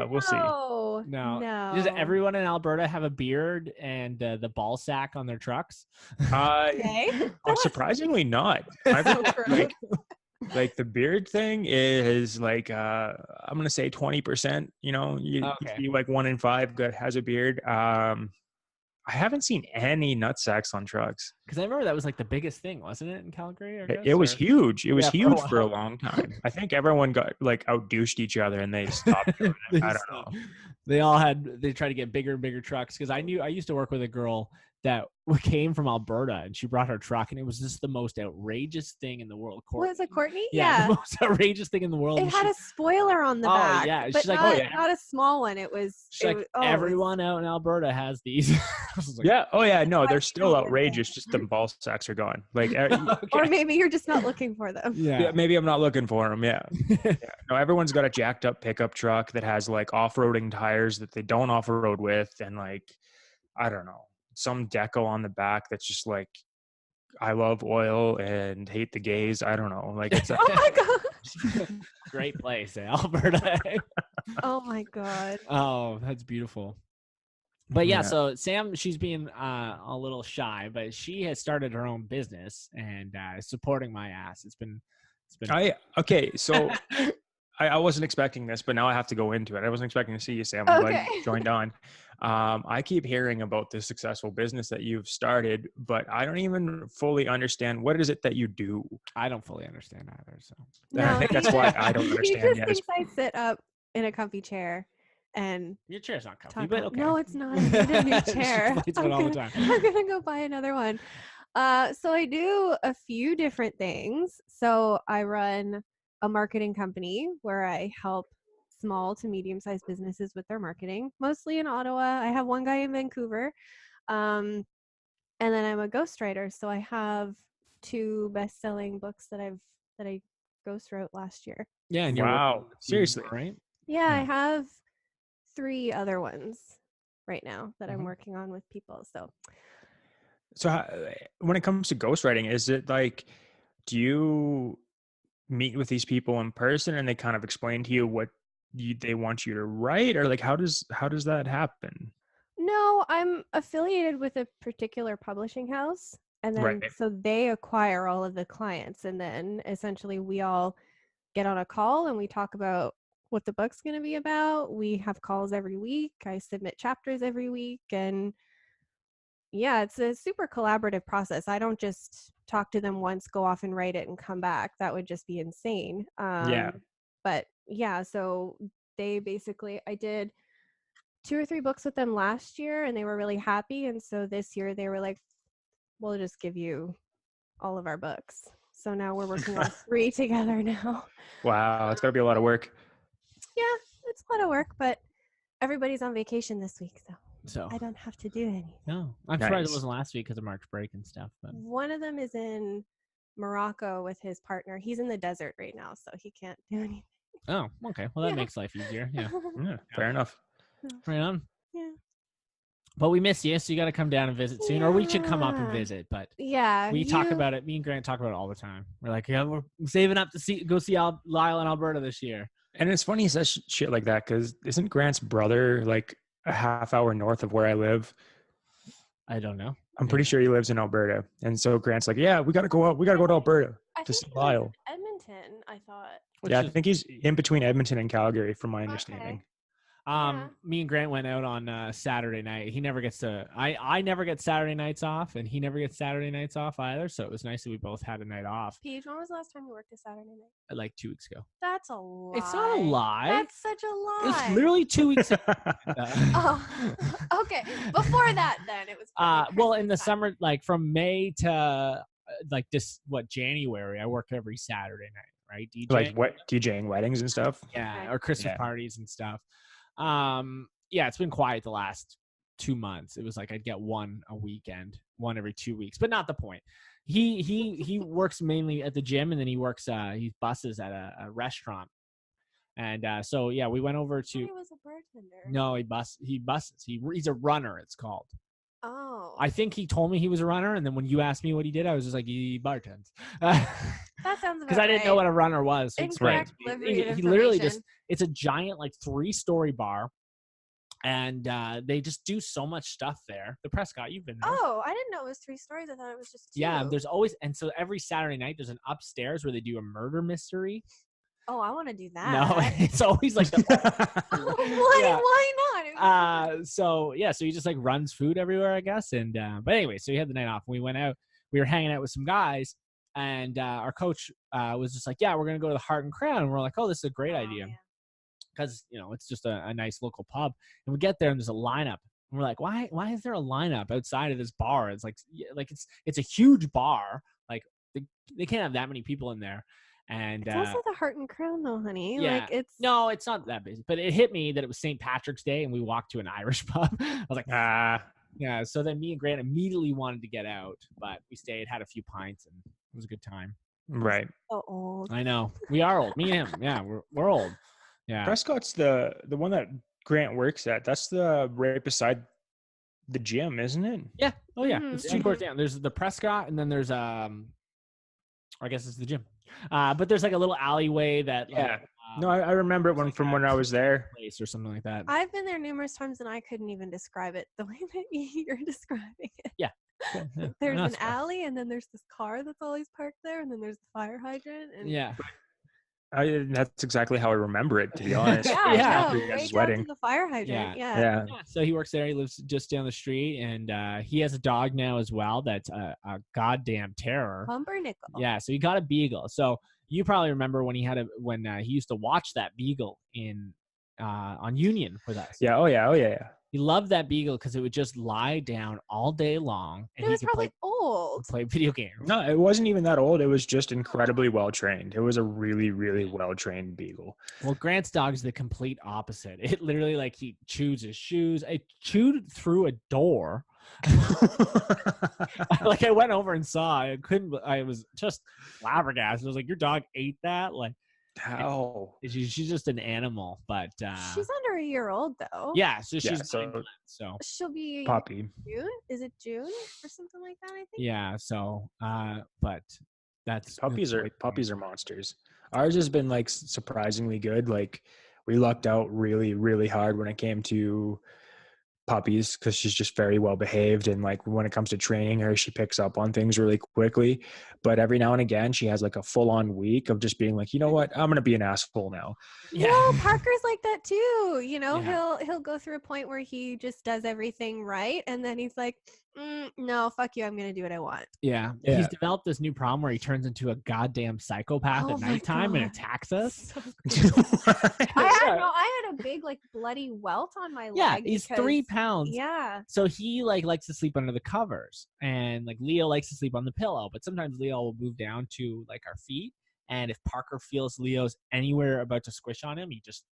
we'll see. No. No. No. Does everyone in Alberta have a beard and the ball sack on their trucks? Okay. Surprisingly not. Like the beard thing is like I'm gonna say 20%. You Okay. see like 1 in 5 has a beard. I haven't seen any nut sacks on trucks. Because I remember that was like the biggest thing, wasn't it, in Calgary? I guess, It was or- huge. It was Yeah, for a huge for a while. long time. I think everyone got like out-douched each other and they stopped doing it. I don't know. They tried to get bigger and bigger trucks because I used to work with a girl that came from Alberta and she brought her truck and it was just the most outrageous thing in the world. Was it Courtney? Yeah, the most outrageous thing in the world. It had a spoiler on the Oh, back. yeah. But She's like, not, oh, yeah. not a small one. It was. She's like, oh, everyone out in Alberta has these. I was like, Yeah. Oh yeah. No, Why they're do you still know outrageous. Just the ball sacks are gone. Like, Or okay. maybe you're just not looking for them. yeah, maybe I'm not looking for them. Yeah. No, everyone's got a jacked up pickup truck that has like off-roading tires that they don't off-road with, and like, I don't know, some deco on the back that's just like, I love oil and hate the gays. I don't know. Like, it's Oh my god. Great place, Alberta. Oh my god. Oh, that's beautiful. But yeah, Yeah. so Sam, she's being a little shy, but she has started her own business and is supporting my ass. It's been. okay. So I wasn't expecting this, but now I have to go into it. I wasn't expecting to see you, Sam. I'm glad Okay. you joined on. I keep hearing about this successful business that you've started, but I don't even fully understand what is it that you do. I don't fully understand either. So And I think that's why I don't He understand just yet. is- thinks I sit up in a comfy chair and your chair's not comfy, talk. but okay. No, it's not. I need a new She chair. complains about it all the time. I'm gonna go buy another one. So I do a few different things. So I run a marketing company where I help small to medium-sized businesses with their marketing, mostly in Ottawa. I have one guy in Vancouver. And then I'm a ghostwriter. So I have 2 best-selling books that I ghost wrote last year. Yeah, and you're Wow. working with a few Seriously. more, right? Yeah, I Yeah. have 3 other ones right now that I'm Mhm. working on with people. So when it comes to ghostwriting, is it like, do you meet with these people in person and they kind of explain to you what they want you to write, or like how does that happen? No, I'm affiliated with a particular publishing house, and then Right. so they acquire all of the clients, and then essentially we all get on a call and we talk about what the book's going to be about. We have calls every week. I submit chapters every week, and yeah, it's a super collaborative process. I don't just talk to them once, go off and write it and come back. That would just be insane. Yeah. But yeah, so they basically, I did 2 or 3 books with them last year and they were really happy. And so this year they were like, we'll just give you all of our books. So now we're working on 3 together now. Wow, it's got to be a lot of work. Yeah, it's a lot of work, but everybody's on vacation this week, so So I don't have to do anything. no, I'm surprised Nice. it wasn't last week because of March break and stuff. But One of them is in Morocco with his partner. He's in the desert right now, so he can't do anything. Oh, okay. Well, that Yeah. makes life easier. Yeah. Yeah, fair enough. Right on. Yeah. But we miss you, so you got to come down and visit soon, or we should come up and Yeah. visit. But Yeah. we talk about it. Me and Grant talk about it all the time. We're like, yeah, we're saving up to go see Lyle in Alberta this year. And it's funny he says shit like that because isn't Grant's brother like a half hour north of where I live? I don't know. I'm pretty sure he lives in Alberta. And so Grant's like, yeah, we got to go out. We got to go to Alberta to see Lyle. Edmonton, I thought. Yeah, I think he's in between Edmonton and Calgary, from my understanding. Yeah. Me and Grant went out on Saturday night. He never gets to. I never get Saturday nights off, and he never gets Saturday nights off either. So it was nice that we both had a night off. Paige, when was the last time you worked a Saturday night? Like 2 weeks ago. That's a lie. It's not a lie. That's such a lie. It's literally 2 weeks ago. Oh, okay. Before that, then it was. Well, in the summer, like from May to like January, I work every Saturday night, right? DJ, like what, DJing weddings and stuff? yeah, Okay. or Christmas Yeah. parties and stuff. Yeah, it's been quiet the last 2 months. It was like I'd get one a weekend, one every 2 weeks, but not the point. He works mainly at the gym, and then he works he buses at a restaurant. And so yeah, we went over to. He was a bartender. No, he buses. He's a runner. It's called. Oh. I think he told me he was a runner, and then when you asked me what he did, I was just like, he bartends. That sounds about Because I didn't know what a runner was. So Incorrect he delivery literally information. it's a giant like 3-story bar, and they just do so much stuff there. The Prescott, you've been there. Oh, I didn't know it was 3 stories. I thought it was just 2. Yeah, there's always, and so every Saturday night there's an upstairs where they do a murder mystery. Oh, I want to do that. No, it's always like why? Yeah. Why not? So he just like runs food everywhere, I guess. And but anyway, so he had the night off. We went out. We were hanging out with some guys, and our coach was just like, "Yeah, we're gonna go to the Heart and Crown." And we're like, "Oh, this is a great idea," Yeah. because it's just a nice local pub. And we get there, and there's a lineup. And we're like, "Why is there a lineup outside of this bar?" It's like it's a huge bar. Like they can't have that many people in there. And It's also the Heart and Crown, though, honey. yeah. Like it's no, it's not that busy. But it hit me that it was St. Patrick's Day, and we walked to an Irish pub. I was like, yeah. So then me and Grant immediately wanted to get out, but we stayed, had a few pints, and it was a good time. Right. so old. I know we are old. Me and him, yeah, we're old. Yeah, Prescott's the one that Grant works at. That's the right beside the gym, isn't it? yeah. Oh yeah, Mhm, it's 2 doors down. There's the Prescott, and then there's I guess it's the gym. But there's like a little alleyway that Yeah. No, I remember it like from when I was there. place or something like that. I've been there numerous times, and I couldn't even describe it the way that you're describing it. Yeah. Yeah, There's no, an that's fair. alley, and then there's this car that's always parked there, and then there's the fire hydrant. And Yeah. That's exactly how I remember it, to be honest. yeah, Yeah. After no, your right guys' down wedding. to the fire hydrant. Yeah. Yeah. Yeah. So he works there. He lives just down the street, and he has a dog now as well. That's a goddamn terror. Pumpernickel. Yeah. So he got a beagle. So you probably remember when he used to watch that beagle on Union with us. Yeah. Oh yeah. He loved that beagle because it would just lie down all day long, and It was he could probably old. play video games. No, it wasn't even that old. It was just incredibly well trained. It was a really, really well trained beagle. Well, Grant's dog is the complete opposite. It literally like he chews his shoes. It chewed through a door. Like I went over and saw. I was just flabbergasted. I was like, "Your dog ate that?" Like, How? she's just an animal. But She's under a year old, though. yeah, so Yeah, she's so- 9 months, so She'll be Puppy. June. Is it June or something like that? I think. yeah, so but that's Puppies that's are quite puppies are monsters. Ours has been like surprisingly good. Like we lucked out really, really hard when it came to puppies because she's just very well behaved, and like when it comes to training her, she picks up on things really quickly. But every now and again she has like a full-on week of just being like, you know what, I'm gonna be an asshole now. Yeah. No, Parker's like that too. You know, Yeah. he'll go through a point where he just does everything right, and then he's like, "No, fuck you. I'm gonna do what I want." Yeah. Yeah. He's developed this new problem where he turns into a goddamn psychopath Oh at my nighttime and God. attacks us. I had a big like bloody welt on my Yeah, leg. he's because- 3 pounds. Yeah. So he likes to sleep under the covers, and like Leo likes to sleep on the pillow, but sometimes Leo will move down to like our feet, and if Parker feels Leo's anywhere about to squish on him, he just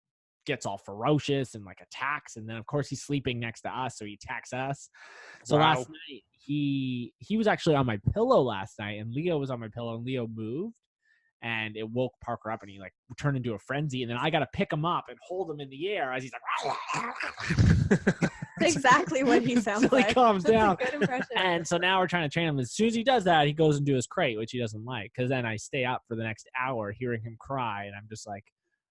gets all ferocious and like attacks. And then of course he's sleeping next to us, so he attacks us. So Wow. last night he was actually on my pillow last night, and Leo was on my pillow, and Leo moved. And it woke Parker up, and he like turned into a frenzy. And then I got to pick him up and hold him in the air as he's like, That's exactly what he sounds until like. he calms That's down. a good impression. And so now we're trying to train him. As soon as he does that, he goes into his crate, which he doesn't like. Because then I stay up for the next hour hearing him cry, and I'm just like,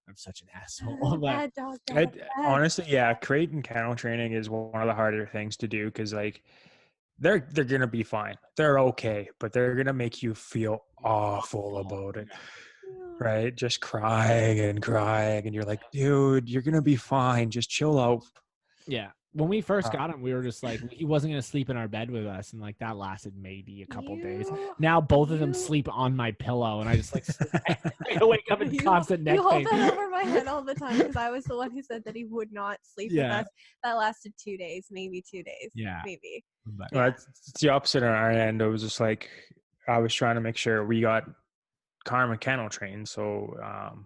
I'm such an asshole. But Bad dog, bad. Honestly, yeah, crate and kennel training is one of the harder things to do because like they're gonna be fine, they're okay, but they're gonna make you feel awful about it, right? Just crying, and you're like, dude, you're gonna be fine. Just chill out. yeah, when we first got him, we were just like, he wasn't going to sleep in our bed with us. And like that lasted maybe a couple days. Now both of them sleep on my pillow, and I just like I wake up in constant neck You hold pain. that over my head all the time because I was the one who said that he would not sleep with us. That lasted 2 days, maybe 2 days. Yeah. Maybe. But, Well, it's the opposite on our end. It was just like I was trying to make sure we got Karma kennel trained. So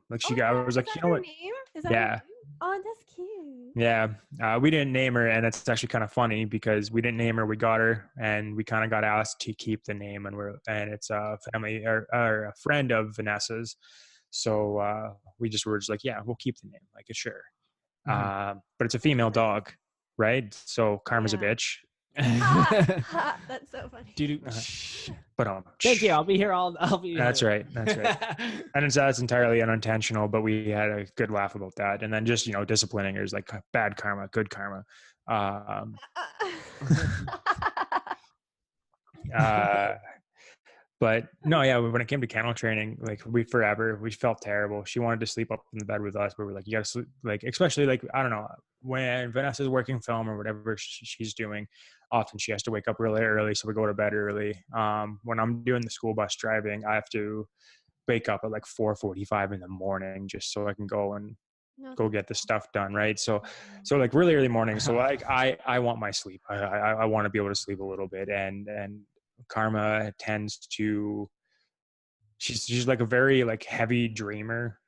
like I was like, you know what? Name? Is that Yeah. her name? Oh, that's cute. Yeah, we didn't name her, and it's actually kind of funny because we didn't name her. We got her, and we kind of got asked to keep the name, and it's a family or a friend of Vanessa's. So we were just like, yeah, we'll keep the name, like sure. But it's a female dog, right? So Karma's a bitch. That's so funny. But thank you. I'll be here. That's right. And that's entirely unintentional, but we had a good laugh about that. And then just disciplining her is like bad karma, good karma. But no, yeah, when it came to kennel training, like we felt terrible. She wanted to sleep up in the bed with us, but we're like, you gotta sleep, like, especially like, I don't know, when Vanessa's working film or whatever she's doing, often she has to wake up really early. So we go to bed early. When I'm doing the school bus driving, I have to wake up at like 4:45 in the morning just so I can go get the stuff done. Right. So like really early morning. So like, I want my sleep. I want to be able to sleep a little bit, and Karma tends to, she's like a very like heavy dreamer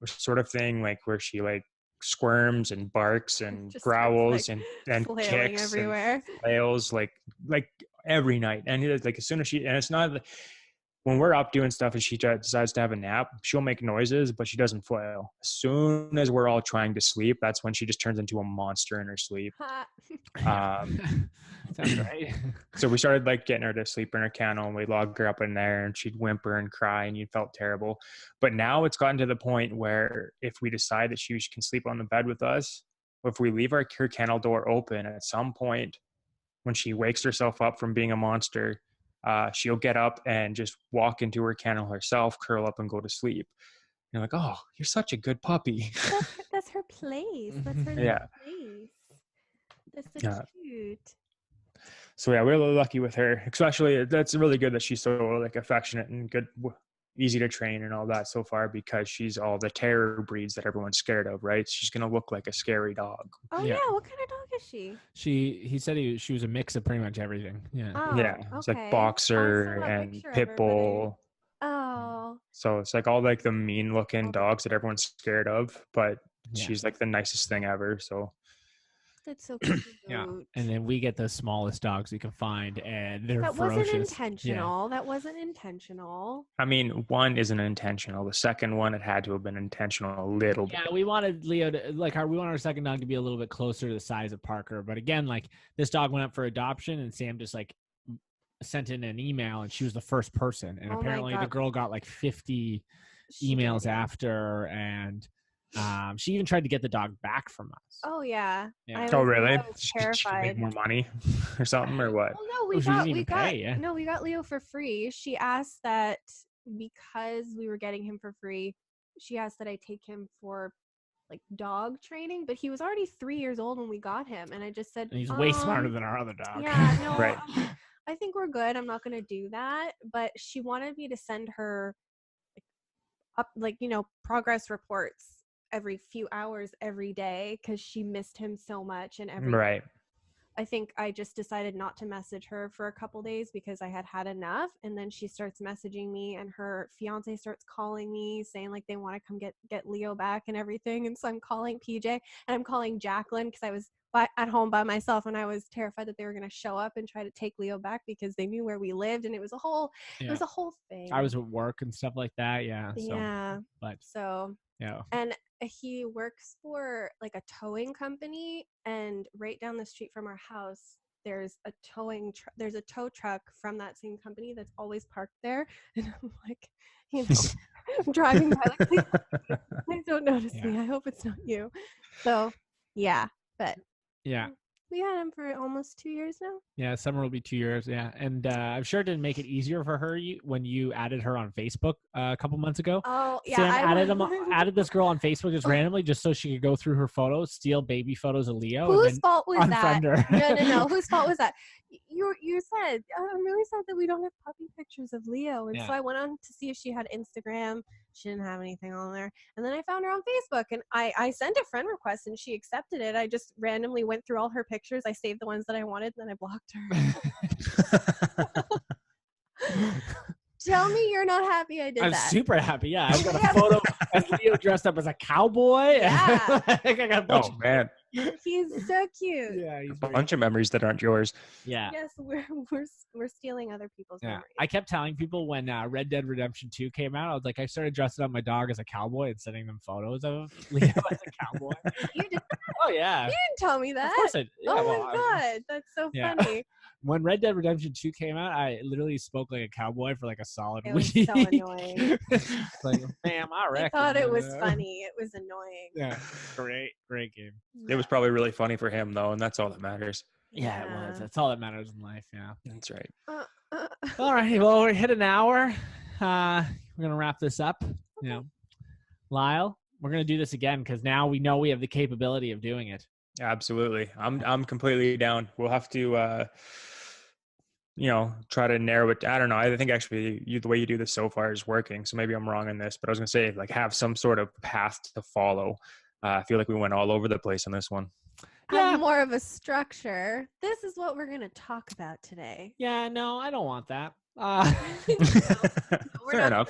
sort of thing, like where she like squirms and barks and Just growls like and flailing kicks everywhere. and flails like every night. And it's like as soon as she, and it's not like, when we're up doing stuff and she decides to have a nap, she'll make noises, but she doesn't flail. As soon as we're all trying to sleep, that's when she just turns into a monster in her sleep. Sounds right. So we started like getting her to sleep in her kennel, and we'd log her up in there, and she'd whimper and cry, and you felt terrible. But now it's gotten to the point where if we decide that she can sleep on the bed with us, if we leave her kennel door open, at some point when she wakes herself up from being a monster, she'll get up and just walk into her kennel herself, curl up, and go to sleep. And you're like, oh, you're such a good puppy. That's her place. That's her place. That's so cute. So yeah, we're really lucky with her. Especially, that's really good that she's so like affectionate and good, easy to train and all that so far, because she's all the terror breeds that everyone's scared of, right? She's gonna look like a scary dog. Oh yeah, what kind of dog is she? He said she was a mix of pretty much everything. Yeah. Oh, yeah, it's like boxer and pit bull. Oh. So it's like all like the mean looking dogs that everyone's scared of, but she's like the nicest thing ever. So that's so cute. Yeah, and then we get the smallest dogs we can find, and they're ferocious. Wasn't intentional. Yeah. That wasn't intentional. I mean, one isn't intentional. The second one, it had to have been intentional a little bit. Yeah, we wanted Leo to we wanted our second dog to be a little bit closer to the size of Parker, but again, like this dog went up for adoption, and Sam just like sent in an email, and she was the first person, and apparently the girl got like 50 emails after, and she even tried to get the dog back from us. Oh yeah. Oh really? I was terrified. She make more money or something, or what? Well, no, we got Leo for free. She asked that because we were getting him for free, she asked that I take him for like dog training, but he was already 3 years old when we got him, and I just said, and he's way smarter than our other dog. Yeah, no, right. I think we're good. I'm not gonna do that. But she wanted me to send her progress reports every few hours every day because she missed him so much and everything. Right. I think I just decided not to message her for a couple days because I had enough. And then she starts messaging me, and her fiance starts calling me saying like they want to come get Leo back and everything. And so I'm calling PJ and I'm calling Jacqueline because I was at home by myself, and I was terrified that they were going to show up and try to take Leo back because they knew where we lived, and it was a whole thing. I was at work and stuff like that. Yeah. So, yeah. But so yeah. And he works for like a towing company, and right down the street from our house there's a there's a tow truck from that same company that's always parked there. And I'm like, I'm driving by like, please don't notice me. I hope it's not you. So yeah, but yeah, we had him for almost 2 years now. Yeah, summer will be 2 years. Yeah, and I'm sure it didn't make it easier for her when you added her on Facebook a couple months ago. Oh yeah, Sam added this girl on Facebook just randomly, just so she could go through her photos, steal baby photos of Leo. Whose fault was that? Her. No. Whose fault was that? You said, I'm really sad that we don't have puppy pictures of Leo, and so I went on to see if she had Instagram. She didn't have anything on there, and then I found her on Facebook, and I sent a friend request, and she accepted it. I just randomly went through all her pictures. I saved the ones that I wanted, and then I blocked her. Tell me you're not happy I did that. I'm super happy. Yeah, I've got a photo of Leo dressed up as a cowboy. Yeah. I got a bunch man. He's so cute. Yeah, he's a bunch of memories that aren't yours. Yeah. Yes, we're stealing other people's memories. I kept telling people when Red Dead Redemption 2 came out, I was like, I started dressing up my dog as a cowboy and sending them photos of Leo as a cowboy. You did that? Oh yeah. You didn't tell me that. Of course I did. Yeah, oh my god, that's so funny. When Red Dead Redemption 2 came out, I literally spoke like a cowboy for like a solid week. It was so annoying. Like, ma'am, I reckon. I thought it was funny. It was annoying. Yeah, great game. It was probably really funny for him though, and that's all that matters. Yeah, it was. That's all that matters in life. Yeah, that's right. All right. Well, we hit an hour. We're gonna wrap this up. Okay. Lyle, we're gonna do this again because now we know we have the capability of doing it. Absolutely. I'm completely down. We'll have to try to narrow it. I don't know. I think actually the way you do this so far is working. So maybe I'm wrong in this, but I was going to say like have some sort of path to follow. I feel like we went all over the place on this one. Yeah, more of a structure. This is what we're going to talk about today. Yeah, no, I don't want that. Fair enough.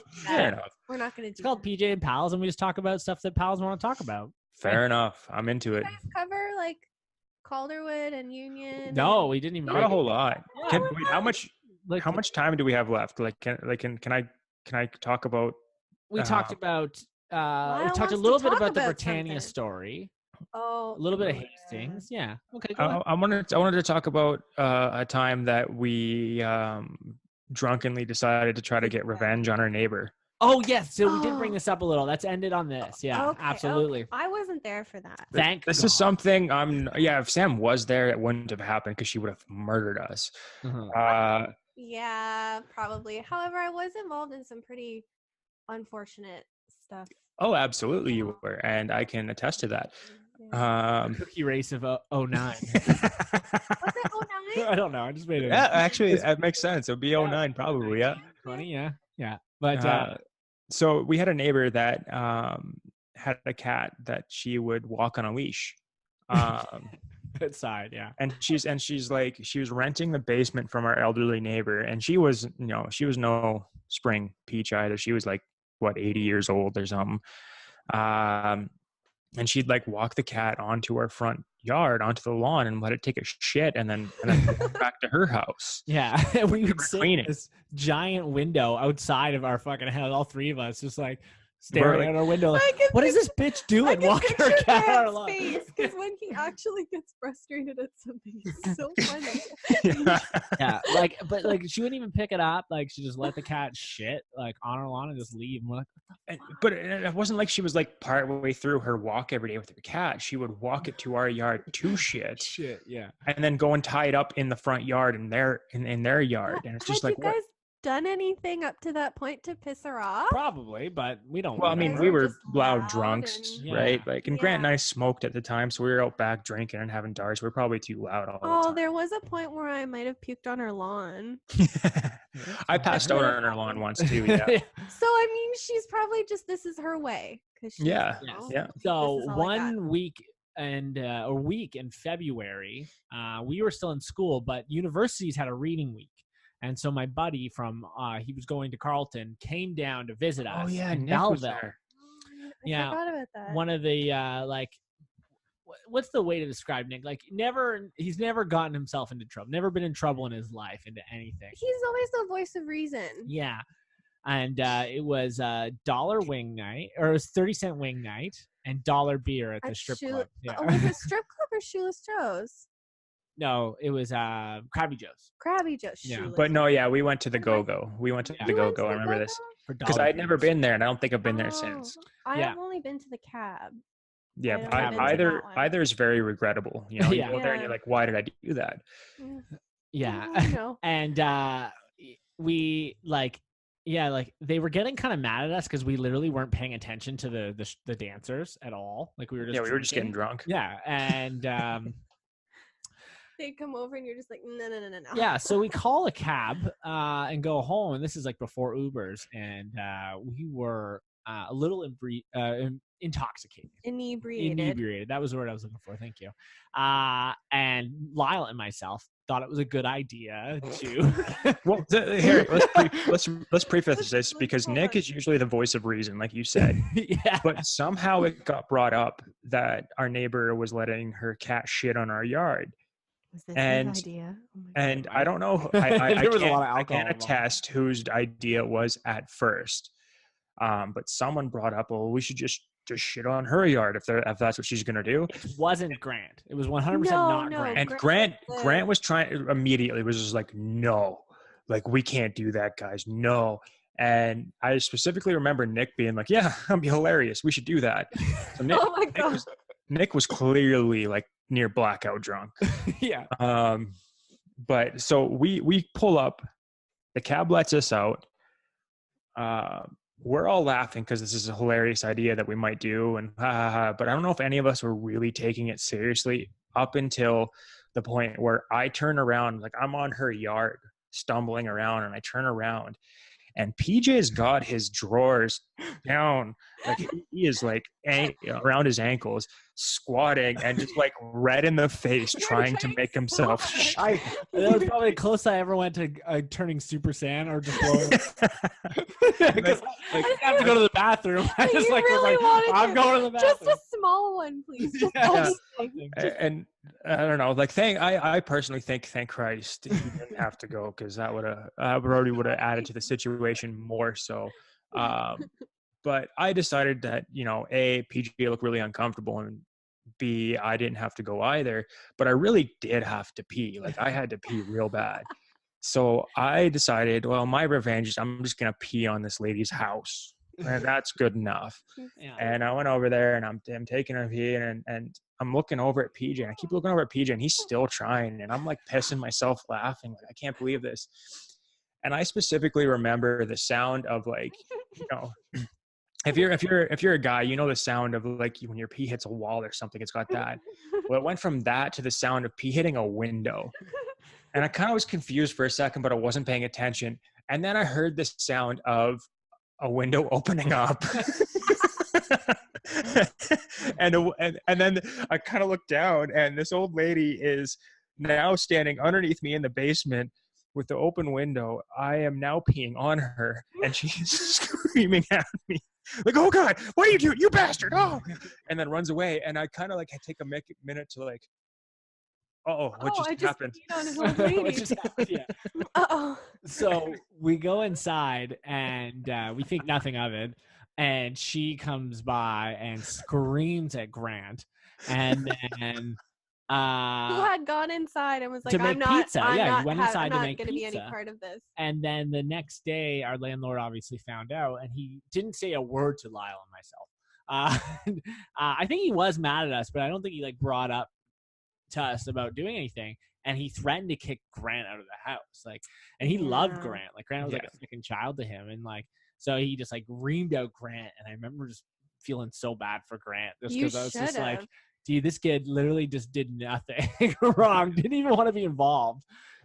We're not going to do It's called PJ and Pals, and we just talk about stuff that pals want to talk about. Fair enough. I'm into it. You guys cover like Calderwood and Union? No, we didn't even. Not a whole lot. Yeah, Wait, how much time do we have left? Can I talk about? We talked about. We talked a little bit about the Britannia story. Oh, a little bit of Hastings. Yeah. Okay. I wanted to talk about a time that we drunkenly decided to try to get revenge on our neighbor. Oh yes, so we did bring this up a little. That's ended on this. Yeah, okay, absolutely. Okay. I wasn't there for that. This is something. If Sam was there, it wouldn't have happened because she would have murdered us. Mm-hmm. Yeah, probably. However, I was involved in some pretty unfortunate stuff. Oh, absolutely, you were, and I can attest to that. Cookie race of 09. Was it 09? I don't know. I just made it. Yeah, actually, that makes sense. It would be 09 probably. Yeah. 20. Yeah. But so we had a neighbor that had a cat that she would walk on a leash. Outside, yeah. And she's like, she was renting the basement from our elderly neighbor, and she was no spring peach either. She was like 80 years old or something. And she'd like walk the cat onto our front yard, onto the lawn, and let it take a shit, and then go back to her house. Yeah, we would sit in this giant window outside of our fucking house, all three of us, just like staring out our window. Like, what is this bitch doing? Walking her cat on our lawn. Because when he actually gets frustrated at something, it's so funny. Yeah, but she wouldn't even pick it up. Like, she just let the cat shit like on our lawn and just leave. And we're like, but it wasn't like she was like part way through her walk every day with her cat. She would walk it to our yard to shit. Yeah. And then go and tie it up in the front yard in their yard. And it's just like, you guys done anything up to that point to piss her off? Probably, but we don't. Well, I mean, we were loud drunks, right? Like, and Grant and I smoked at the time, so we were out back drinking and having darts. We were probably too loud all the time. There was a point where I might have puked on her lawn. I passed out on her lawn once too. Yeah. So I mean, she's probably just this is her way. Yeah. So 1 week a week in February. We were still in school, but universities had a reading week. And so my buddy from he was going to Carleton came down to visit us. Oh yeah, in Nick was Belleville. there. I forgot about that. One of the what's the way to describe Nick? Like he's never gotten himself into trouble, never been in trouble in his life into anything. He's always the voice of reason. Yeah. And it was $1 wing night, or it was 30-cent wing night and $1 beer at the strip club. Yeah. Oh, was it strip club or Shoeless Joe's? No, it was Krabby Joe's. Krabby Joe's. Yeah. Shoeless. But no, yeah, we went to the Go-Go. We went to the You went Go-Go. to I the remember Go-Go? this For because $1 I'd never beers. been there, and I don't think I've been there since. I Yeah. have only been to the Cab. Yeah, I don't even either that one. either is very regrettable. You know, you Yeah. go there and you're like, why did I do that? Yeah. No. And we they were getting kind of mad at us because we literally weren't paying attention to the dancers at all. Like we were just We were just getting drinking. drunk. Yeah. And They come over and you're just like, no. yeah, so we call a cab and go home, and this is like before Ubers, and we were a little intoxicated. Inebriated. That was the word I was looking for. Thank you. And Lyle and myself thought it was a good idea to. Well, here let's preface this because Nick is usually the voice of reason, like you said. Yeah. But somehow it got brought up that our neighbor was letting her cat shit on our yard. Was this And- his idea? Oh my And God. I don't know. I There was a can't- lot of I alcohol can't involved. attest whose idea it was at first. But someone brought up, well, we should just shit on her yard if that's what she's gonna do. It wasn't Grant. It was 100% No, not no, Grant. And Grant Grant was trying immediately was just like, no, like we can't do that, guys, no. And I specifically remember Nick being like, yeah, that'd be hilarious. We should do that. So Oh my God. Nick was clearly like near blackout drunk. Yeah. But so we pull up, the cab lets us out. We're all laughing because this is a hilarious idea that we might do, and but I don't know if any of us were really taking it seriously up until the point where I turn around, like I'm on her yard stumbling around, and I turn around and PJ's got his drawers down, like he is like around his ankles, squatting and just like red in the face, trying to make himself. That was probably the closest I ever went to turning Super Saiyan or just blowing. Because I didn't have to go to the bathroom. I just You like really was wanted like, I'm to- going to the bathroom. Just a small one, please. Just Yeah. anything. And I don't know, like I personally think, thank Christ he didn't have to go, because that would have added to the situation more so. But I decided that, you know, A, PJ looked really uncomfortable, and B, I didn't have to go either, but I really did have to pee. Like I had to pee real bad. So I decided, well, my revenge is I'm just going to pee on this lady's house. And that's good enough. Yeah. And I went over there and I'm taking a pee, and I'm looking over at PJ, and I keep looking over at PJ, and he's still trying, and I'm like pissing myself laughing. Like, I can't believe this. And I specifically remember the sound of, like, you know, if you're a guy, you know the sound of like when your pee hits a wall or something. It's got that. Well, it went from that to the sound of pee hitting a window. And I kind of was confused for a second, but I wasn't paying attention. And then I heard the sound of a window opening up. and then I kind of looked down, and this old lady is now standing underneath me in the basement with the open window. I am now peeing on her, and she's screaming at me like, "Oh God, what are you doing, you bastard!" Oh, and then runs away. And I kind of like take a minute to like, what I just happened? peed on his old lady. What just happened? Yeah. Uh-oh. So we go inside, and we think nothing of it. And she comes by and screams at Grant, and then Who had gone inside and was like, to make I'm not, pizza. I'm Yeah, not, you went I'm inside to not make going to be any pizza. part of this. And then the next day, our landlord obviously found out, and he didn't say a word to Lyle and myself. I think he was mad at us, but I don't think he like brought up to us about doing anything. And he threatened to kick Grant out of the house, like, and he loved Yeah. Grant. Like Grant was like Yeah. a second child to him, and like so he just like reamed out Grant. And I remember just feeling so bad for Grant, just You because I was just like, should've. dude, this kid literally just did nothing wrong, didn't even want to be involved,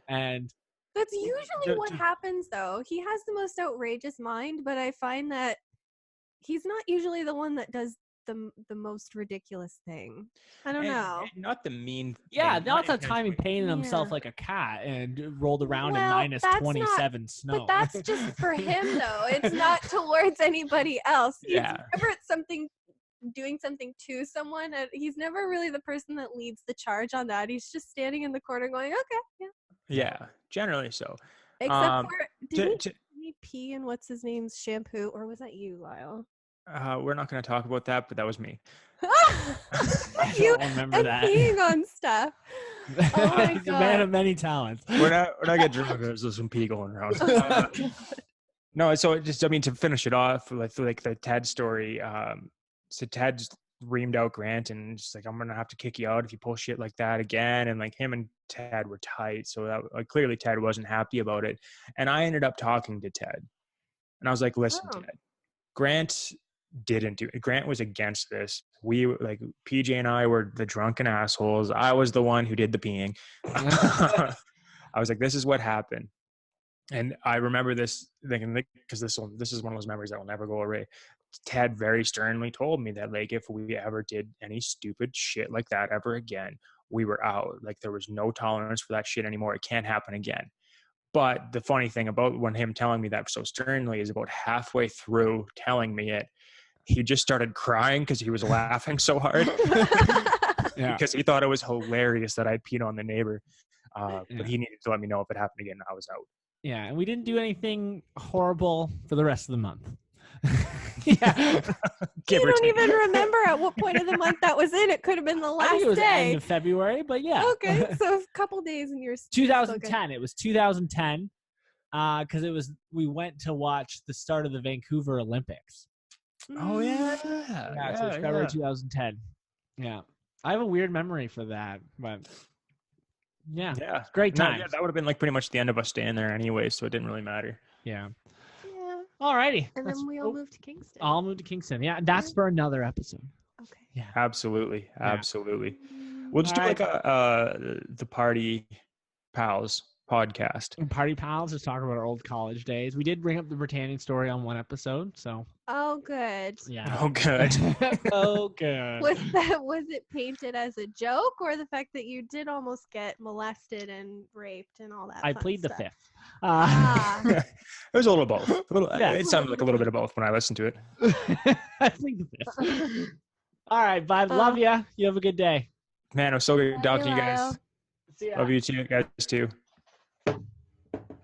and. That's usually what happens, though. He has the most outrageous mind, but I find that he's not usually the one that does the most ridiculous thing. I don't And know. not the mean. Yeah, thing, not the intentionally. time he painted himself Yeah. like a cat and rolled around in Well, minus that's 27 snow. But that's just for him, though. It's not towards anybody else. Yeah. It's never doing something to someone. And he's never really the person that leads the charge on that. He's just standing in the corner going, okay, yeah. Yeah, generally so. Except for, to- did he pee in what's his name's shampoo? Or was that you, Lyle? We're not going to talk about that, but that was me. I You don't remember and that. peeing on stuff. Oh my He's a man God. of many talents. We're not getting drunk. There's some pee going around. No, so just to finish it off, like the Ted story. So Ted's reamed out Grant and just like, I'm gonna have to kick you out if you pull shit like that again. And like him and Ted were tight, so that like clearly Ted wasn't happy about it. And I ended up talking to Ted, and I was like, listen, Oh. Ted, Grant didn't do it. Grant was against this. We like PJ and I were the drunken assholes. I was the one who did the peeing. I was like, this is what happened. And I remember this thinking, because this is one of those memories that will never go away. Ted very sternly told me that like if we ever did any stupid shit like that ever again, we were out. Like there was no tolerance for that shit anymore. It can't happen again. But the funny thing about when him telling me that so sternly is about halfway through telling me it, he just started crying because he was laughing so hard. Yeah. Because he thought it was hilarious that I'd peed on the neighbor. But he needed to let me know if it happened again. I was out. Yeah, and we didn't do anything horrible for the rest of the month. Yeah. You don't even remember at what point of the month that was in. It could have been the I last think it was day. end of February, but yeah. Okay, so a couple days and you're 2010. It was 2010 because we went to watch the start of the Vancouver Olympics. Oh yeah. Yeah, so it's February 2010. Yeah. I have a weird memory for that, but yeah. Yeah. Great time. Yeah, that would have been like pretty much the end of us staying there anyway, so it didn't really matter. Yeah. Yeah. Alrighty. And then we all moved to Kingston. I'll move to Kingston. Yeah, that's for another episode. Okay. Yeah. Absolutely. Yeah. Absolutely. We'll just do All like the Party Pals podcast. And Party Pals, just talk about our old college days. We did bring up the Britannian story on one episode, so Oh, good. yeah. Oh, good. Oh, good. Was it painted as a joke, or the fact that you did almost get molested and raped and all that? I fun plead the stuff? fifth. Ah. It was a little of both. Yeah. It sounded like a little bit of both when I listened to it. I plead the fifth. All right, bye. Love ya. You have a good day. Man, it was so good talking to you guys. Lyle. See ya. Love you too, guys too.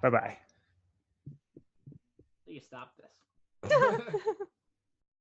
Bye-bye. You stop this.